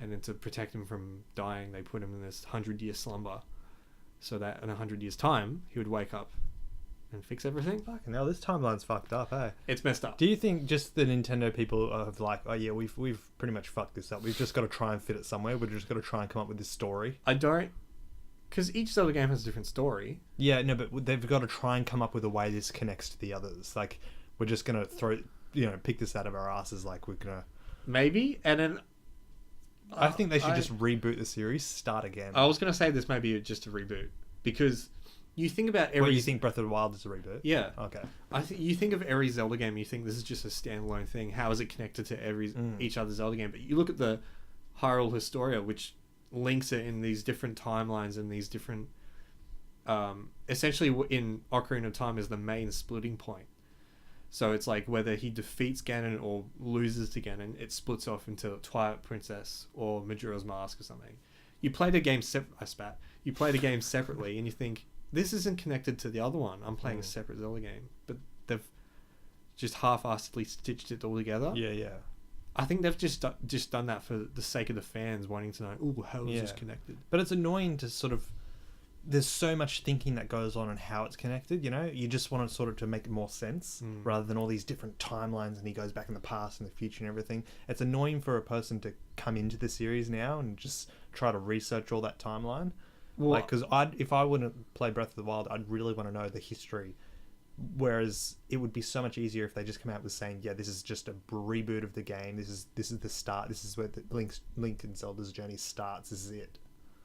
and then to protect him from dying, they put him in this 100-year slumber, so that in 100 years' time he would wake up and fix everything. Fucking hell, this timeline's fucked up, hey? It's messed up. Do you think just the Nintendo people are like, oh yeah, we've pretty much fucked this up. We've just got to try and fit it somewhere. We've just got to try and come up with this story. I don't, because each Zelda game has a different story. Yeah, no, but they've got to try and come up with a way this connects to the others. Like, we're just gonna pick this out of our asses. Like, we're gonna maybe, and then I think they should just reboot the series, start again. I was gonna say this may be just a reboot, because you think about every. What, you think Breath of the Wild is a reboot? Yeah. Okay. You think of every Zelda game, you think this is just a standalone thing. How is it connected to each other Zelda game? But you look at the Hyrule Historia, which links it in these different timelines and these different. Essentially, in Ocarina of Time is the main splitting point. So it's like whether he defeats Ganon or loses to Ganon, it splits off into Twilight Princess or Majora's Mask or something. You play the game You play the game separately, and you think, this isn't connected to the other one. I'm playing a separate Zelda game, but they've just half-assedly stitched it all together. Yeah, yeah. I think they've just done that for the sake of the fans wanting to know, ooh, how is this connected? But it's annoying to sort of. There's so much thinking that goes on how it's connected, you know? You just want it sort of to make more sense rather than all these different timelines, and he goes back in the past and the future and everything. It's annoying for a person to come into the series now and just try to research all that timeline. Well, like, because if I wouldn't play Breath of the Wild, I'd really want to know the history. Whereas it would be so much easier if they just come out with saying, yeah, this is just a reboot of the game. This is the start. This is where the Link and Zelda's journey starts. This is it.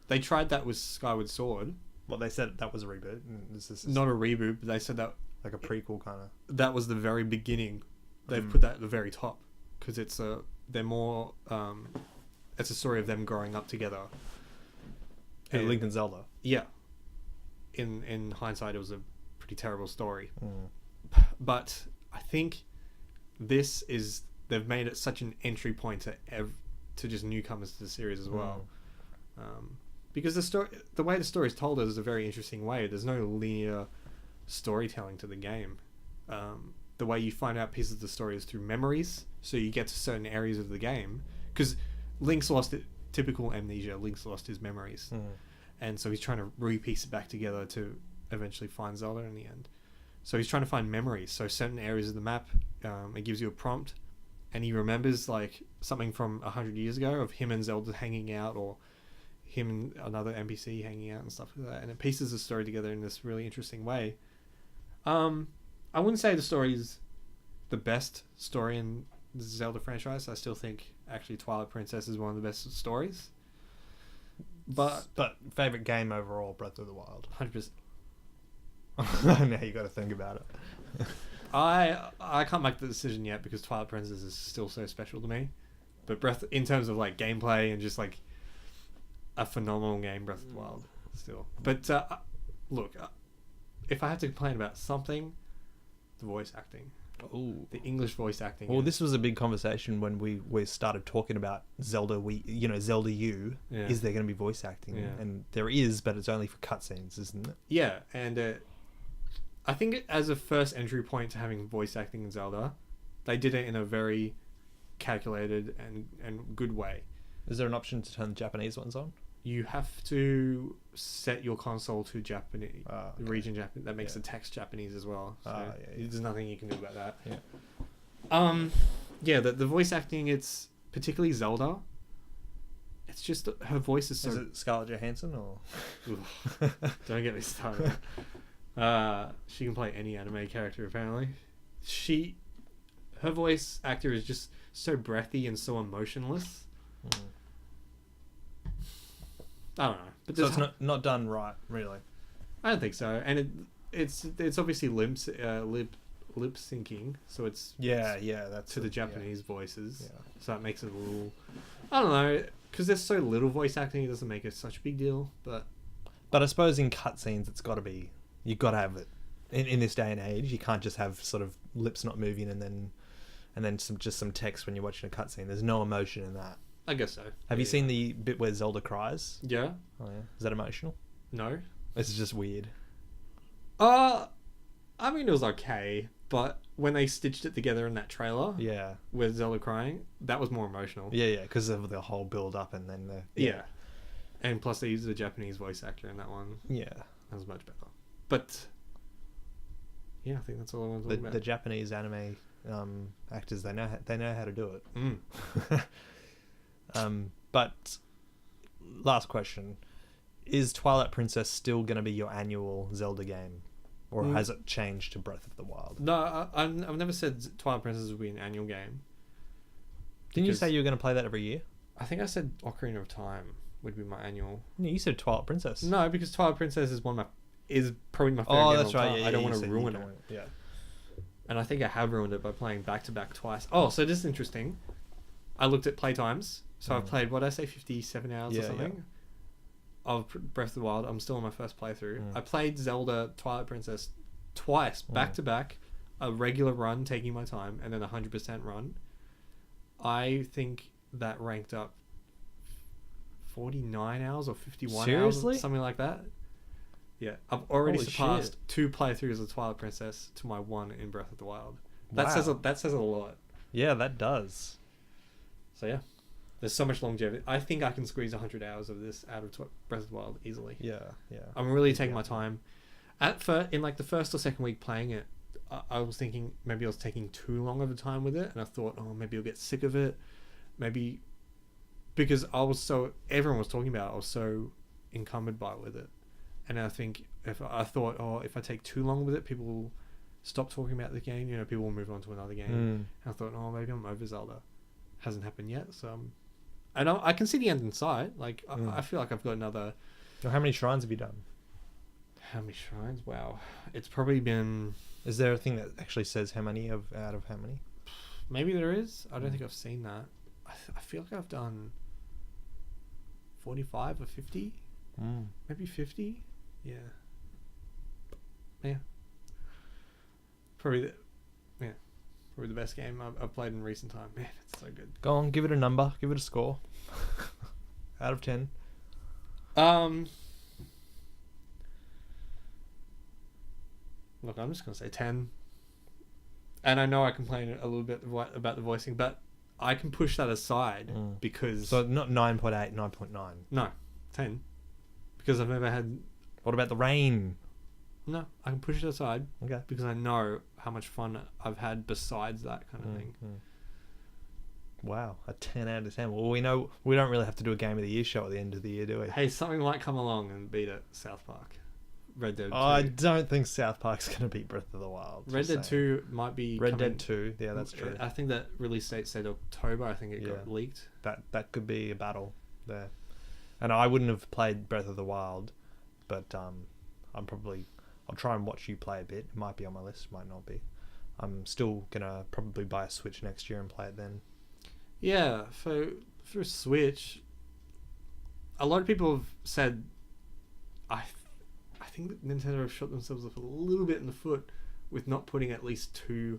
They tried that with Skyward Sword. Well, they said that was a reboot. This is not a reboot, but they said that like a prequel kind of. That was the very beginning. They've put that at the very top because it's a story of them growing up together. And Link and Zelda. Yeah. In hindsight, it was a pretty terrible story. But I think they've made it such an entry point to just newcomers to the series as well. Because the way the story is told is a very interesting way. There's no linear storytelling to the game. The way you find out pieces of the story is through memories. So you get to certain areas of the game. Because Link's lost it. Typical amnesia. Link's lost his memories. And so he's trying to re-piece it back together to eventually find Zelda in the end. So he's trying to find memories. So certain areas of the map, it gives you a prompt. And he remembers like something from 100 years ago of him and Zelda hanging out, or him and another NPC hanging out and stuff like that, and it pieces the story together in this really interesting way. I wouldn't say the story is the best story in the Zelda franchise. I still think actually Twilight Princess is one of the best stories. But favorite game overall, Breath of the Wild. 100%. Now you got to think about it. I can't make the decision yet because Twilight Princess is still so special to me. But in terms of like gameplay and just like a phenomenal game, Breath of the Wild still. But look, if I have to complain about something, the voice acting. Ooh. The English voice acting. Well, this was a big conversation when we started talking about Zelda. Zelda U. Yeah. Is there going to be voice acting? Yeah. And there is, but it's only for cutscenes, isn't it? Yeah, and I think as a first entry point to having voice acting in Zelda, they did it in a very calculated and good way. Is there an option to turn the Japanese ones on? You have to set your console to Japanese, Okay. region Japanese. That makes Yeah. the text Japanese as well. So Yeah. there's nothing you can do about that. Yeah. Yeah, the voice acting, it's particularly Zelda. It's just her voice is so. Is it Scarlett Johansson or? Don't get me started. She can play any anime character apparently. Her voice actor is just so breathy and so emotionless. I don't know, but So it's not done right, really. I don't think so, and it's obviously lip syncing, so it's That's to the Japanese voices, Yeah. so it makes it a little. I don't know, because there's so little voice acting, it doesn't make it such a big deal, but. But I suppose in cutscenes, it's got to be. You got to have it. In this day and age, you can't just have sort of lips not moving and then some text when you're watching a cutscene. There's no emotion in that. I guess so. Have you seen the bit where Zelda cries? Yeah. Oh yeah. Is that emotional? No. This is just weird. I mean, it was okay, but when they stitched it together in that trailer, Yeah. with Zelda crying, that was more emotional. Yeah, because of the whole build up and then the Yeah. And plus, they used a Japanese voice actor in that one. Yeah. That was much better. But yeah, I think that's all I want to talk about. The Japanese anime actors, they know how to do it. But last question: is Twilight Princess still going to be your annual Zelda game, or has it changed to Breath of the Wild? No, I've never said Twilight Princess would be an annual game. Didn't you say you were going to play that every year? I think I said Ocarina of Time would be my annual. No, you said Twilight Princess. No, because Twilight Princess is is probably my favorite game that's of all right. time. Yeah, I don't want to ruin it. Yeah. And I think I have ruined it by playing back to back twice. Oh, so this is interesting. I looked at playtimes. So I've played, what did I say, 57 hours or something of Breath of the Wild. I'm still on my first playthrough. I played Zelda Twilight Princess twice, back to back, a regular run, taking my time, and then a 100% run. I think that ranked up 49 hours or 51 Seriously? hours, something like that. Yeah, I've already Holy surpassed shit. 2 playthroughs of Twilight Princess to my 1 in Breath of the Wild. Wow. That says a lot. Yeah, that does. So yeah, there's so much longevity. I think I can squeeze 100 hours of this out of Breath of the Wild easily. Yeah. I'm really taking my time. In like the first or second week playing it, I was thinking maybe I was taking too long of a time with it, and I thought, oh, maybe I'll get sick of it. Maybe because everyone was talking about it, I was so encumbered by it with it. And I think if I take too long with it, people will stop talking about the game. People will move on to another game. And I thought, oh, maybe I'm over Zelda. Hasn't happened yet, so I can see the end in sight. Like I feel like I've got another. Well, how many shrines have you done? How many shrines? Wow, it's probably been. Is there a thing that actually says how many out of how many? Maybe there is. I don't think I've seen that. I feel like I've done 45 or 50. Maybe 50. Yeah. Probably the best game I've played in recent time. Man, it's so good. Go on, give it a number, give it a score. Out of 10. Look, I'm just gonna say 10. And I know I complain a little bit about the voicing, but I can push that aside because. So not 9.8, 9.9. No, 10. Because I've never had. What about the rain? No, I can push it aside. Okay. Because I know how much fun I've had besides that kind of thing. Wow, a 10 out of 10. Well, we know we don't really have to do a Game of the Year show at the end of the year, do we? Hey, something might come along and beat it. South Park. Red Dead 2. I don't think South Park's going to beat Breath of the Wild. Red Dead 2 might be Red Dead 2, yeah, that's true. I think that release date said October. I think it got leaked. That could be a battle there. And I wouldn't have played Breath of the Wild, but I'll try and watch you play a bit. It might be on my list, might not be. I'm still going to probably buy a Switch next year and play it then. Yeah, for a Switch, a lot of people have said, I think that Nintendo have shot themselves a little bit in the foot with not putting at least 2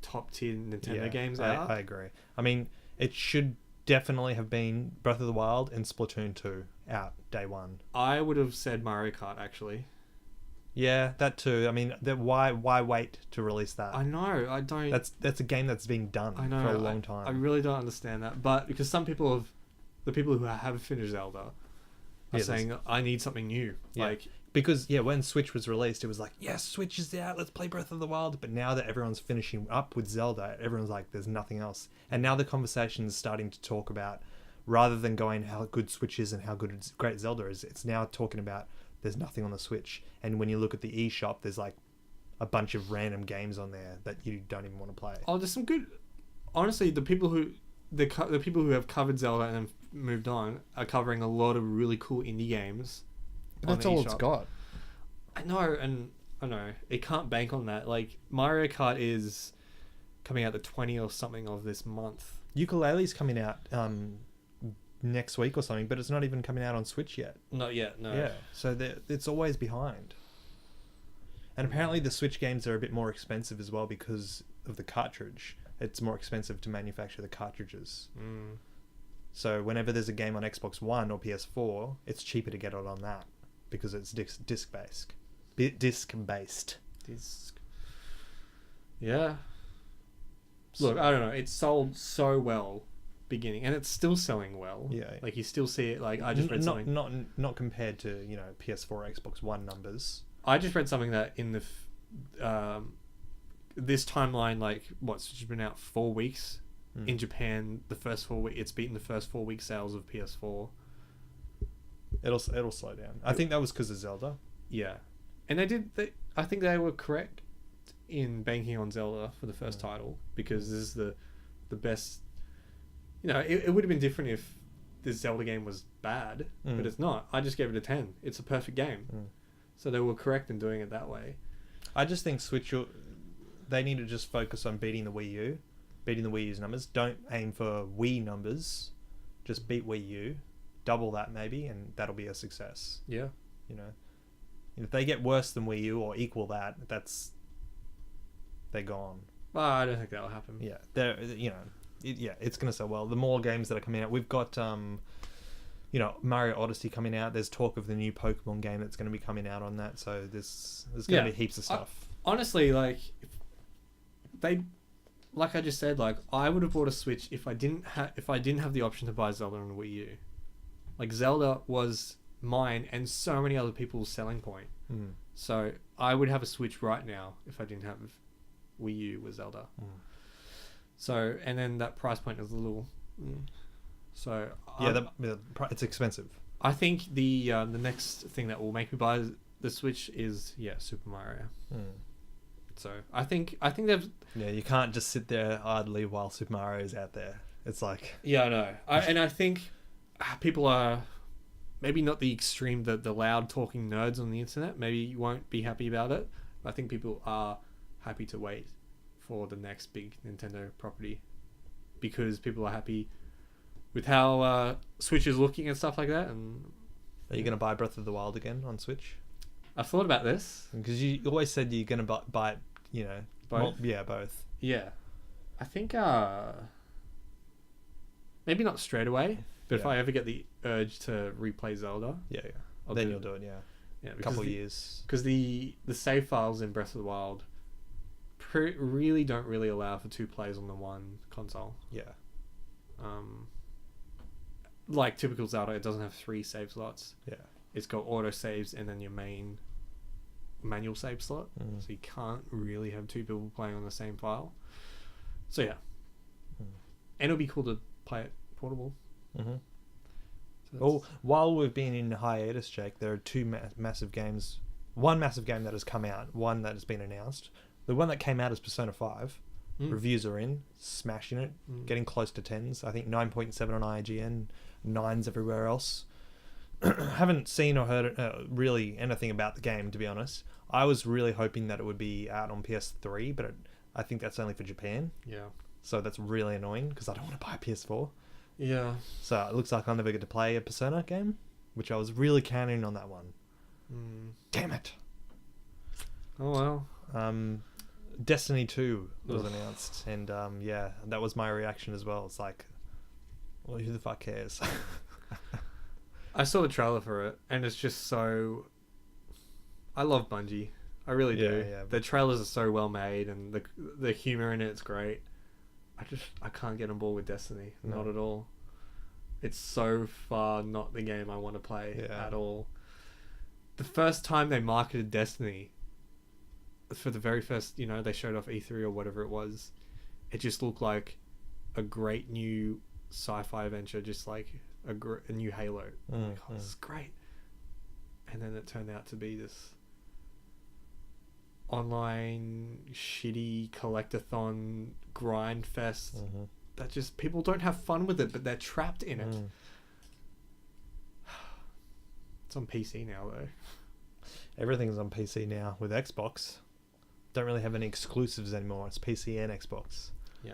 top tier Nintendo games out. I agree. I mean, it should definitely have been Breath of the Wild and Splatoon 2 out day one. I would have said Mario Kart, actually. Yeah, that too. I mean, why wait to release that? I know. I don't. That's a game that's been done I know. for a long time. I really don't understand that. But because some people have, the people who have finished Zelda, are saying I need something new. Yeah. Like Because when Switch was released, it was like, yes, Switch is out, let's play Breath of the Wild. But now that everyone's finishing up with Zelda, everyone's like, there's nothing else. And now the conversation is starting to talk about, rather than going how good Switch is and how great Zelda is, it's now talking about there's nothing on the Switch. And when you look at the eShop, there's like a bunch of random games on there that you don't even want to play. oh, there's some good. Honestly, the people who have covered Zelda and have moved on are covering a lot of really cool indie games. But that's all it's got. I know, and I know it can't bank on that. Like Mario Kart is coming out the 20 or something of this month. Ukulele's coming out next week or something, but it's not even coming out on Switch yet. Not yet, no. Yeah, so it's always behind. And apparently the Switch games are a bit more expensive as well because of the cartridge. It's more expensive to manufacture the cartridges. Mm. So whenever there's a game on Xbox One or PS4, it's cheaper to get it on that because it's disc based. Yeah. Look, I don't know. It sold so well beginning, and it's still selling well. Yeah. Like you still see it. Like I just read something. Not compared to PS4, Xbox One numbers. I just read something that in the this timeline, like what's just been out 4 weeks in Japan. The first 4 weeks, it's beaten the first 4 week sales of PS4. It'll slow down. I think that was because of Zelda. Yeah, and I think they were correct in banking on Zelda for the first title because this is the best. You know, it would have been different if this Zelda game was bad, but it's not. I just gave it a 10. It's a perfect game. So they were correct in doing it that way. I just think Switch, they need to just focus on beating the Wii U's numbers. Don't aim for Wii numbers. Just beat Wii U, double that maybe, and that'll be a success. Yeah. You know, if they get worse than Wii U or equal that, they're gone. Well, I don't think that'll happen. Yeah, it's gonna sell well. The more games that are coming out, we've got Mario Odyssey coming out. There's talk of the new Pokemon game that's going to be coming out on that. So there's going to be heaps of stuff. Honestly, like like I just said, like I would have bought a Switch if I didn't have the option to buy Zelda on Wii U. Like Zelda was mine and so many other people's selling point. So I would have a Switch right now if I didn't have Wii U with Zelda. So and then that price point is a little. So yeah, it's expensive. I think the next thing that will make me buy the Switch is Super Mario. So I think they've you can't just sit there idly while Super Mario is out there. It's like I know. I think people are maybe not the extreme the loud talking nerds on the internet. Maybe you won't be happy about it. But I think people are happy to wait for the next big Nintendo property because people are happy with how Switch is looking and stuff like that. And are you going to buy Breath of the Wild again on Switch? I've thought about this because you always said you're going to buy it. Both. Both. Yeah, I think maybe not straight away, but if I ever get the urge to replay Zelda, then you'll do it. Yeah, a couple of years because the save files in Breath of the Wild really don't allow for 2 players on the one console. Yeah. Like typical Zelda, it doesn't have 3 save slots. Yeah. It's got auto saves and then your main manual save slot. So you can't really have 2 people playing on the same file. So yeah. And it'll be cool to play it portable. So while we've been in hiatus, Jake, there are 2 massive games. One massive game that has come out, one that has been announced. The one that came out is Persona 5. Reviews are in, smashing it, getting close to 10s. I think 9.7 on IGN, 9s everywhere else. Haven't seen or heard really anything about the game, to be honest. I was really hoping that it would be out on PS3, but I think that's only for Japan. Yeah. So that's really annoying because I don't want to buy a PS4. Yeah. So it looks like I'll never get to play a Persona game, which I was really counting on that one. Damn it. Oh well. Destiny 2 was announced, and that was my reaction as well. It's like, well, who the fuck cares? I saw the trailer for it, and it's just so I love Bungie. I really do. Yeah. The trailers are so well made, and the humor in it's great. I can't get on board with Destiny. No. Not at all. It's so far not the game I want to play at all. The first time they marketed Destiny, for the very first, they showed off E3 or whatever it was, it just looked like a great new sci-fi adventure, just like a new Halo. Like, oh, this is great. And then it turned out to be this online shitty collectathon grind fest that just people don't have fun with it, but they're trapped in it. It's on PC now though. Everything's on PC now with Xbox. Don't really have any exclusives anymore. It's PC and Xbox. Yeah.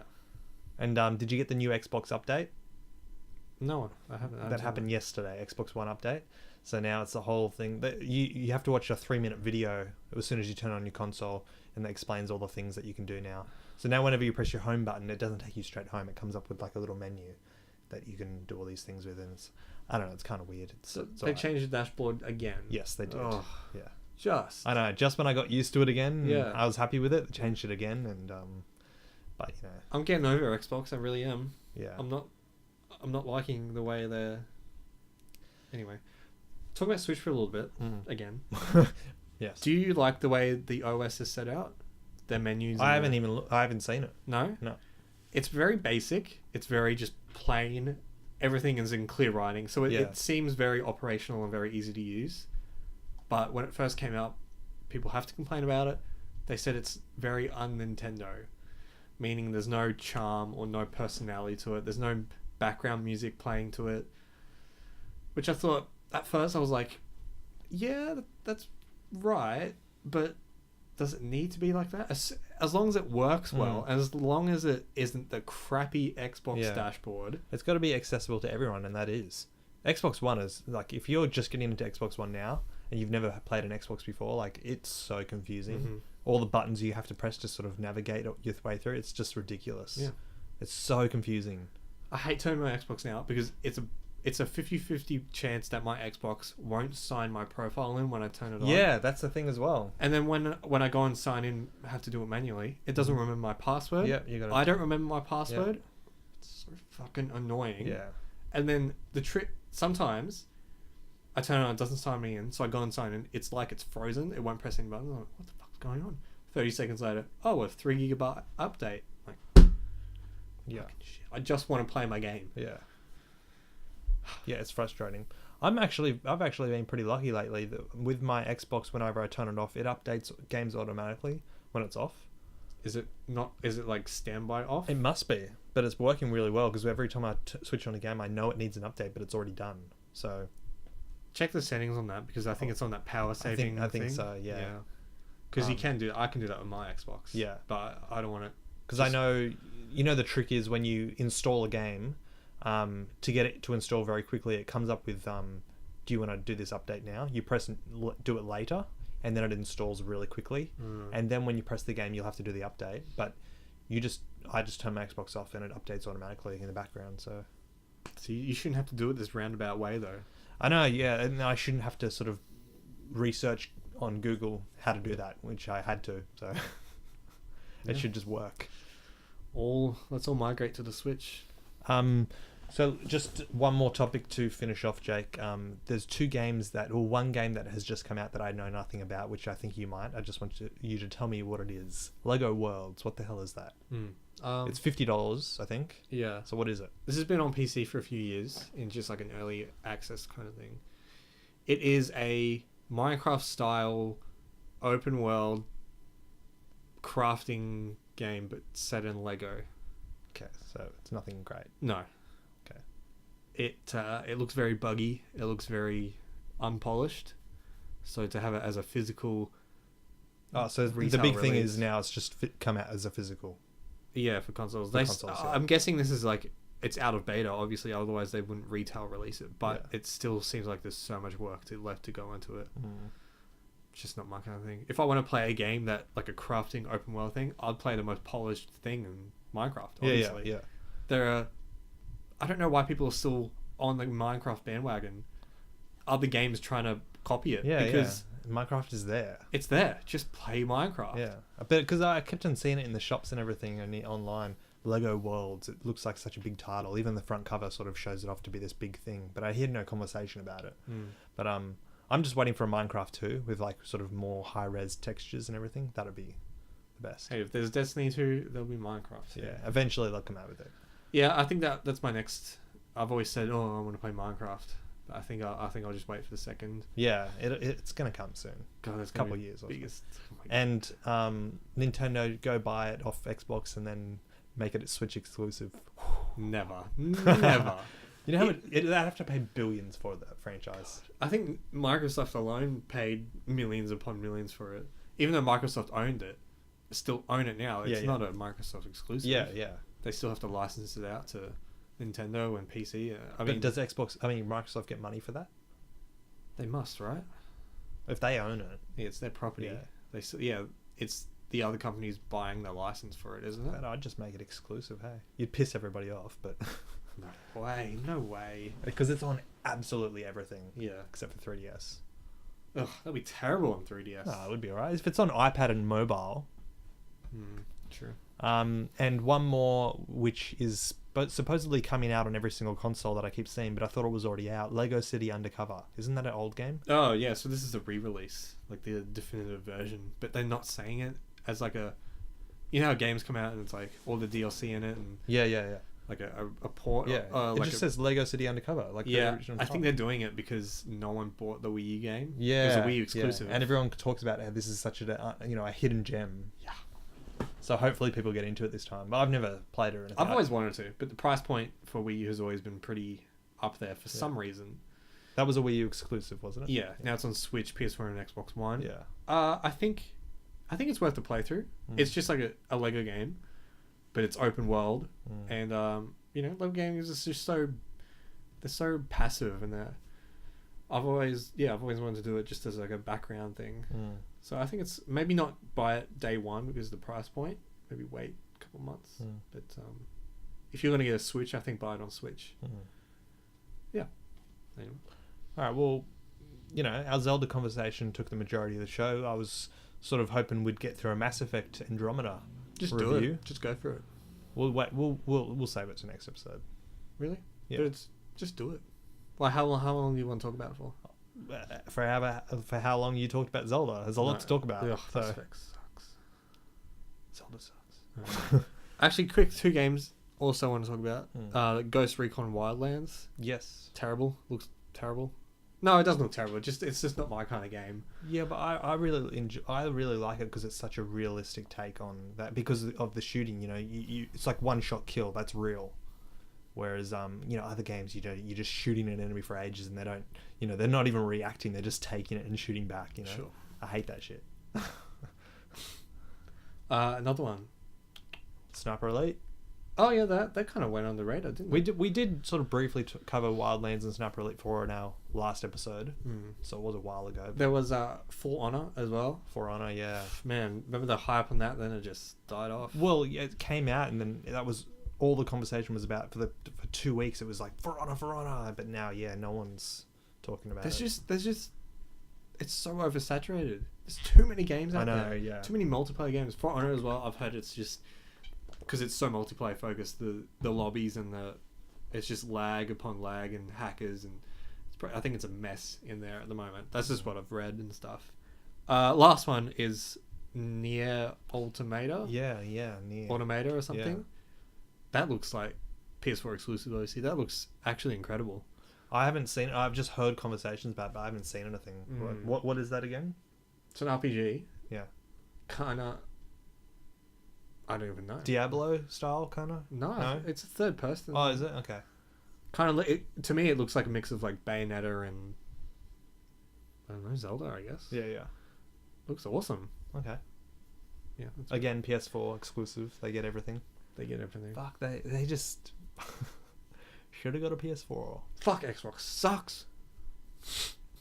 And did you get the new Xbox update? No, I haven't. That happened yesterday. Xbox One update. So now it's the whole thing that you have to watch a 3-minute video as soon as you turn on your console, and that explains all the things that you can do now. So now whenever you press your home button, it doesn't take you straight home. It comes up with like a little menu that you can do all these things with, and I don't know. It's kind of weird. They changed the dashboard again. Yes, they did. Oh, yeah. I know. Just when I got used to it again, I was happy with it. They changed it again, and but I'm getting over Xbox. I really am. Yeah. I'm not liking the way they're. Anyway, talk about Switch for a little bit again. Yes. Do you like the way the OS is set out? Their menus. I haven't seen it. No. No. It's very basic. It's very just plain. Everything is in clear writing, so it seems very operational and very easy to use. But when it first came out, people have to complain about it. They said it's very un-Nintendo, meaning there's no charm or no personality to it. There's no background music playing to it, which I thought at first I was like, yeah, that's right, but does it need to be like that? As long as it works well, as long as it isn't the crappy Xbox dashboard. It's got to be accessible to everyone, and that is. Xbox One is, like, if you're just getting into Xbox One now, and you've never played an Xbox before, like, it's so confusing. All the buttons you have to press to sort of navigate your way through, it's just ridiculous. Yeah. It's so confusing. I hate turning my Xbox now because it's a 50-50 chance that my Xbox won't sign my profile in when I turn it on. Yeah, that's the thing as well. And then when I go and sign in, I have to do it manually. It doesn't remember my password. Yeah, I don't remember my password. Yeah. It's so fucking annoying. Yeah. And then sometimes I turn it on, it doesn't sign me in, so I go and sign in. It's like it's frozen. It won't press any buttons. I'm like, what the fuck's going on? 30 seconds later, a 3 GB update. Like, yeah, shit. I just want to play my game. Yeah. Yeah, it's frustrating. I've actually been pretty lucky lately that with my Xbox, whenever I turn it off, it updates games automatically when it's off. Is it not? Is it like standby off? It must be, but it's working really well because every time I switch on a game, I know it needs an update, but it's already done. So check the settings on that because I think it's on that power saving. I think so. Yeah. Because I can do that with my Xbox. Yeah. But I don't want it. Because I know, the trick is when you install a game, to get it to install very quickly, it comes up with, do you want to do this update now? You press do it later, and then it installs really quickly. And then when you press the game, you'll have to do the update. But I just turn my Xbox off and it updates automatically in the background. So you shouldn't have to do it this roundabout way, though. I know, yeah, and I shouldn't have to sort of research on Google how to do that, which I had to. So it should just work. Let's all migrate to the Switch. So just one more topic to finish off, Jake. There's one game that has just come out that I know nothing about, which I think you might. I just want you to tell me what it is. Lego Worlds. What the hell is that? It's $50, I think. Yeah. So what is it? This has been on PC for a few years in just like an early access kind of thing. It is a Minecraft style open world crafting game, but set in Lego. Okay, so it's nothing great. No. Okay. It looks very buggy. It looks very unpolished. So to have it as a physical. Oh, so the big thing is now it's just come out as a physical. Yeah, for consoles. Yeah. I'm guessing this is like it's out of beta, obviously. Otherwise, they wouldn't retail release it. But it still seems like there's so much work left to go into it. It's just not my kind of thing. If I want to play a game that like a crafting open world thing, I'd play the most polished thing in Minecraft. Obviously. Yeah. I don't know why people are still on the Minecraft bandwagon. Other games trying to copy it. Yeah, because Minecraft is there. It's there. Just play Minecraft. Yeah, but because I kept on seeing it in the shops and everything and online. Lego Worlds. It looks like such a big title. Even the front cover sort of shows it off to be this big thing. But I hear no conversation about it. But I'm just waiting for a Minecraft 2 with like sort of more high res textures and everything. That'd be the best. Hey, if there's Destiny 2, there'll be Minecraft. Yeah, eventually they'll come out with it. Yeah, I think that's my next. I've always said, oh, I want to play Minecraft. But I think I'll just wait for the second. Yeah, it's gonna come soon. God, that's a couple of years. Biggest. Oh my God. And Nintendo go buy it off Xbox and then make it a Switch exclusive. Never. You know how they'd have to pay billions for that franchise. I think Microsoft alone paid millions upon millions for it. Even though Microsoft owned it, still own it now. It's not a Microsoft exclusive. Yeah. They still have to license it out to Nintendo and PC. But does Microsoft get money for that? They must, right? If they own it. Yeah, it's their property. Yeah. It's the other companies buying the license for it, isn't it? But I'd just make it exclusive, hey. You'd piss everybody off, but... No way. Because it's on absolutely everything. Yeah. Except for 3DS. Ugh, that'd be terrible on 3DS. No, it would be alright. If it's on iPad and mobile. True. And one more, which is supposedly coming out on every single console that I keep seeing, but I thought it was already out. Lego City Undercover. Isn't that an old game? Oh, yeah. So this is a re-release. Like the definitive version. But they're not saying it as like a... You know how games come out and it's like all the DLC in it and... Yeah. Like a port. Yeah, it like just says Lego City Undercover. Like the original I think they're doing it because no one bought the Wii U game. Yeah, it was a Wii U exclusive, and everyone talks about how this is such a hidden gem. Yeah. So hopefully people get into it this time. But I've never played it or anything. I've always wanted to, but the price point for Wii U has always been pretty up there for some reason. That was a Wii U exclusive, wasn't it? Yeah. Now it's on Switch, PS4, and Xbox One. Yeah. I think it's worth the playthrough. It's just like a Lego game, but it's open world, and Lego games is just they're so passive, and I've always wanted to do it just as like a background thing. So I think it's maybe not buy it day one because of the price point. Maybe wait a couple months. But if you're gonna get a Switch, I think buy it on Switch. Yeah. Anyway. All right. Well, our Zelda conversation took the majority of the show. I was sort of hoping we'd get through a Mass Effect Andromeda Just review. do it. Just go for it. We'll wait. We'll save it to next episode. Really? Yeah. But just do it. Like how long do you want to talk about it for? For how long you talked about Zelda? There's a lot to talk about. Ugh, so. Mass Effect sucks. Zelda sucks. Actually, quick 2 games. Also want to talk about Ghost Recon Wildlands. Yes. Terrible. Looks terrible. No, it doesn't look terrible. It's just not my kind of game. Yeah, but I really enjoy. I really like it because it's such a realistic take on that. Because of the shooting, you it's like one shot kill. That's real. Whereas other games, you're just shooting an enemy for ages and they don't, they're not even reacting. They're just taking it and shooting back. Sure. I hate that shit. Another one. Sniper Elite. Oh yeah, that kind of went on the radar, didn't it? We did sort of briefly cover Wildlands and Sniper Elite 4 in our last episode, so it was a while ago. There was For Honor as well. For Honor, yeah. Man, remember the hype on that? Then it just died off. Well, yeah, it came out, and then that was all the conversation was about for 2 weeks. It was like For Honor, but now, no one's talking about it. There's just, it's so oversaturated. There's too many games out there. I know, yeah. Too many multiplayer games. For Honor as well. I've heard it's just. Because it's so multiplayer focused, the lobbies and it's just lag upon lag and hackers, and I think it's a mess in there at the moment. That's just what I've read and stuff. Last one is Nier Automata. Yeah, Nier Automata or something. Yeah. That looks like PS4 exclusive. Obviously, that looks actually incredible. I haven't seen it. I've just heard conversations about it, but I haven't seen anything. What is that again? It's an RPG. Yeah. Kinda. I don't even know. Diablo style, kind of? No, it's a third person. Oh, is it? Okay. Kind of. To me, it looks like a mix of like Bayonetta and I don't know, Zelda, I guess. Yeah. Looks awesome. Okay. Yeah. Again, PS4 exclusive. They get everything. Fuck, they just should have got a PS4. Fuck, Xbox sucks.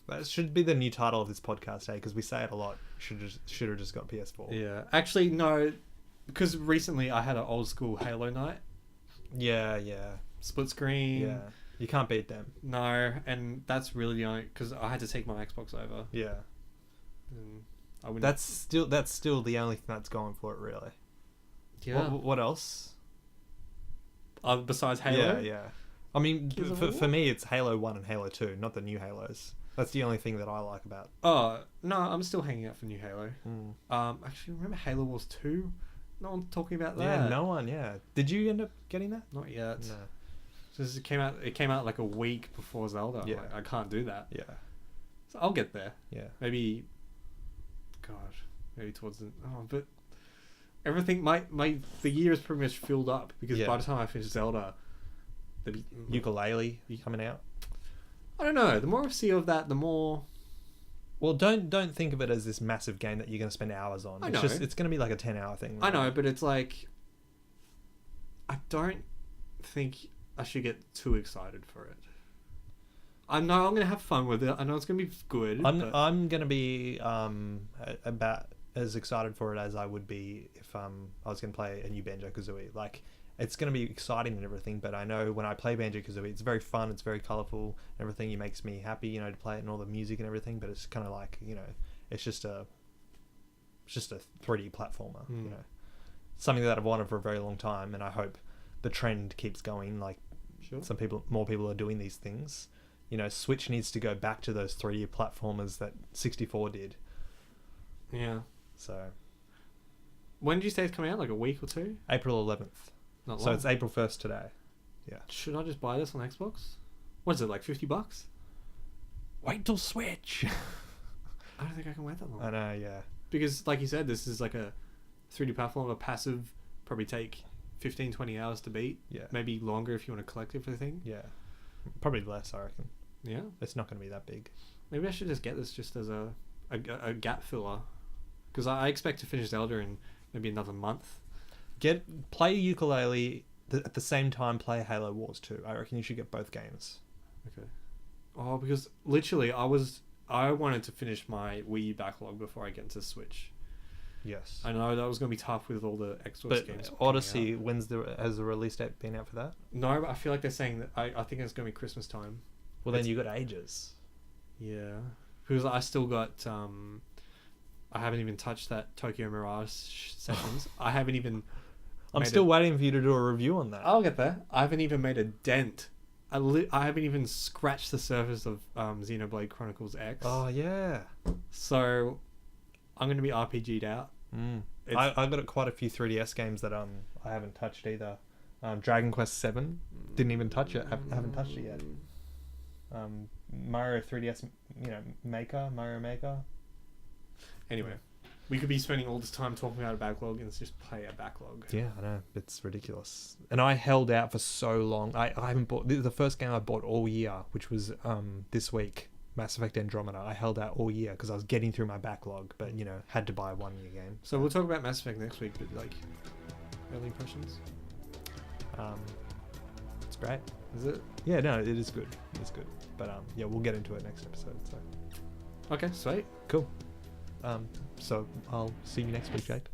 That should be the new title of this podcast, because we say it a lot. Should have just got PS4. Yeah. Actually, no. Because recently I had an old school Halo night. Yeah. Split screen. Yeah. You can't beat them. No, and that's really the only... Because I had to take my Xbox over. Yeah. And I wouldn't. That's still the only thing that's going for it, really. Yeah. What else? Besides Halo. Yeah. I mean, Gears of for War? me, it's Halo 1 and Halo 2, not the new Halos. That's the only thing that I like about. Oh no, I'm still hanging out for new Halo. Mm. Actually, remember Halo Wars 2? No one's talking about that. Yeah, no one. Yeah. Did you end up getting that? Not yet. No. Just it came out like a week before Zelda. Yeah. Like, I can't do that. Yeah. So I'll get there. Yeah. Maybe. God, maybe towards the. Oh, but everything. The year is pretty much filled up because Yeah. by the time I finish Zelda, Ukulele coming out. I don't know. The more I see of that, the more. Well, don't think of it as this massive game that you're going to spend hours on. I It's know. just it's going to be like a 10-hour thing. I know, but it's like. I don't think I should get too excited for it. I'm going to have fun with it. I know it's going to be good. but- I'm going to be about as excited for it as I would be if I was going to play a new Banjo-Kazooie. Like, it's going to be exciting and everything, but I know when I play Banjo-Kazooie, it's very fun, it's very colourful, and everything. It makes me happy, to play it and all the music and everything, but it's kind of like, it's just a 3D platformer, Something that I've wanted for a very long time, and I hope the trend keeps going. Like, Sure. more people are doing these things. Switch needs to go back to those 3D platformers that 64 did. Yeah. So, When did you say it's coming out? Like a week or two? April 11th. Not So long. it's April 1st today. Yeah. Should I just buy this on Xbox? What is it, like $50? Wait till Switch. I don't think I can wait that long. I know, yeah. Because, like you said, this is like a 3D platform, a passive, probably take 15, 20 hours to beat. Yeah. Maybe longer if you want to collect everything. Yeah. Probably less, I reckon. Yeah. It's not going to be that big. Maybe I should just get this just as a gap filler. Because I expect to finish Zelda in maybe another month. Play Ukulele at the same time play Halo Wars 2. I reckon you should get both games. Okay. Oh, because literally I wanted to finish my Wii U backlog before I get into Switch. Yes. I know that was going to be tough with all the Xbox But games. coming Odyssey, out. has the release date been out for that? No, but I feel like they're saying that I think it's going to be Christmas time. Well, then you got ages. Yeah. Because I still got I haven't even touched that Tokyo Mirage sessions. I haven't even I'm made still a- waiting for you to do a review on that. I'll get there. I haven't even made a dent. I haven't even scratched the surface of Xenoblade Chronicles X. Oh, yeah. So I'm going to be RPG'd out. I got quite a few 3DS games that I haven't touched either. Dragon Quest 7, didn't even touch it. Haven't touched it yet. Mario 3DS, Mario Maker. Anyway, we could be spending all this time talking about a backlog and let's just play a backlog. Yeah, I know, it's ridiculous. And I held out for so long. I haven't bought the first game I bought all year, which was this week, Mass Effect Andromeda. I held out all year because I was getting through my backlog, but had to buy a 1 year game. So we'll talk about Mass Effect next week, but like, early impressions? It's great. Is it? Yeah, no, it is good. It's good. But yeah, we'll get into it next episode. So Okay, sweet. cool. So I'll see you next week, Jake.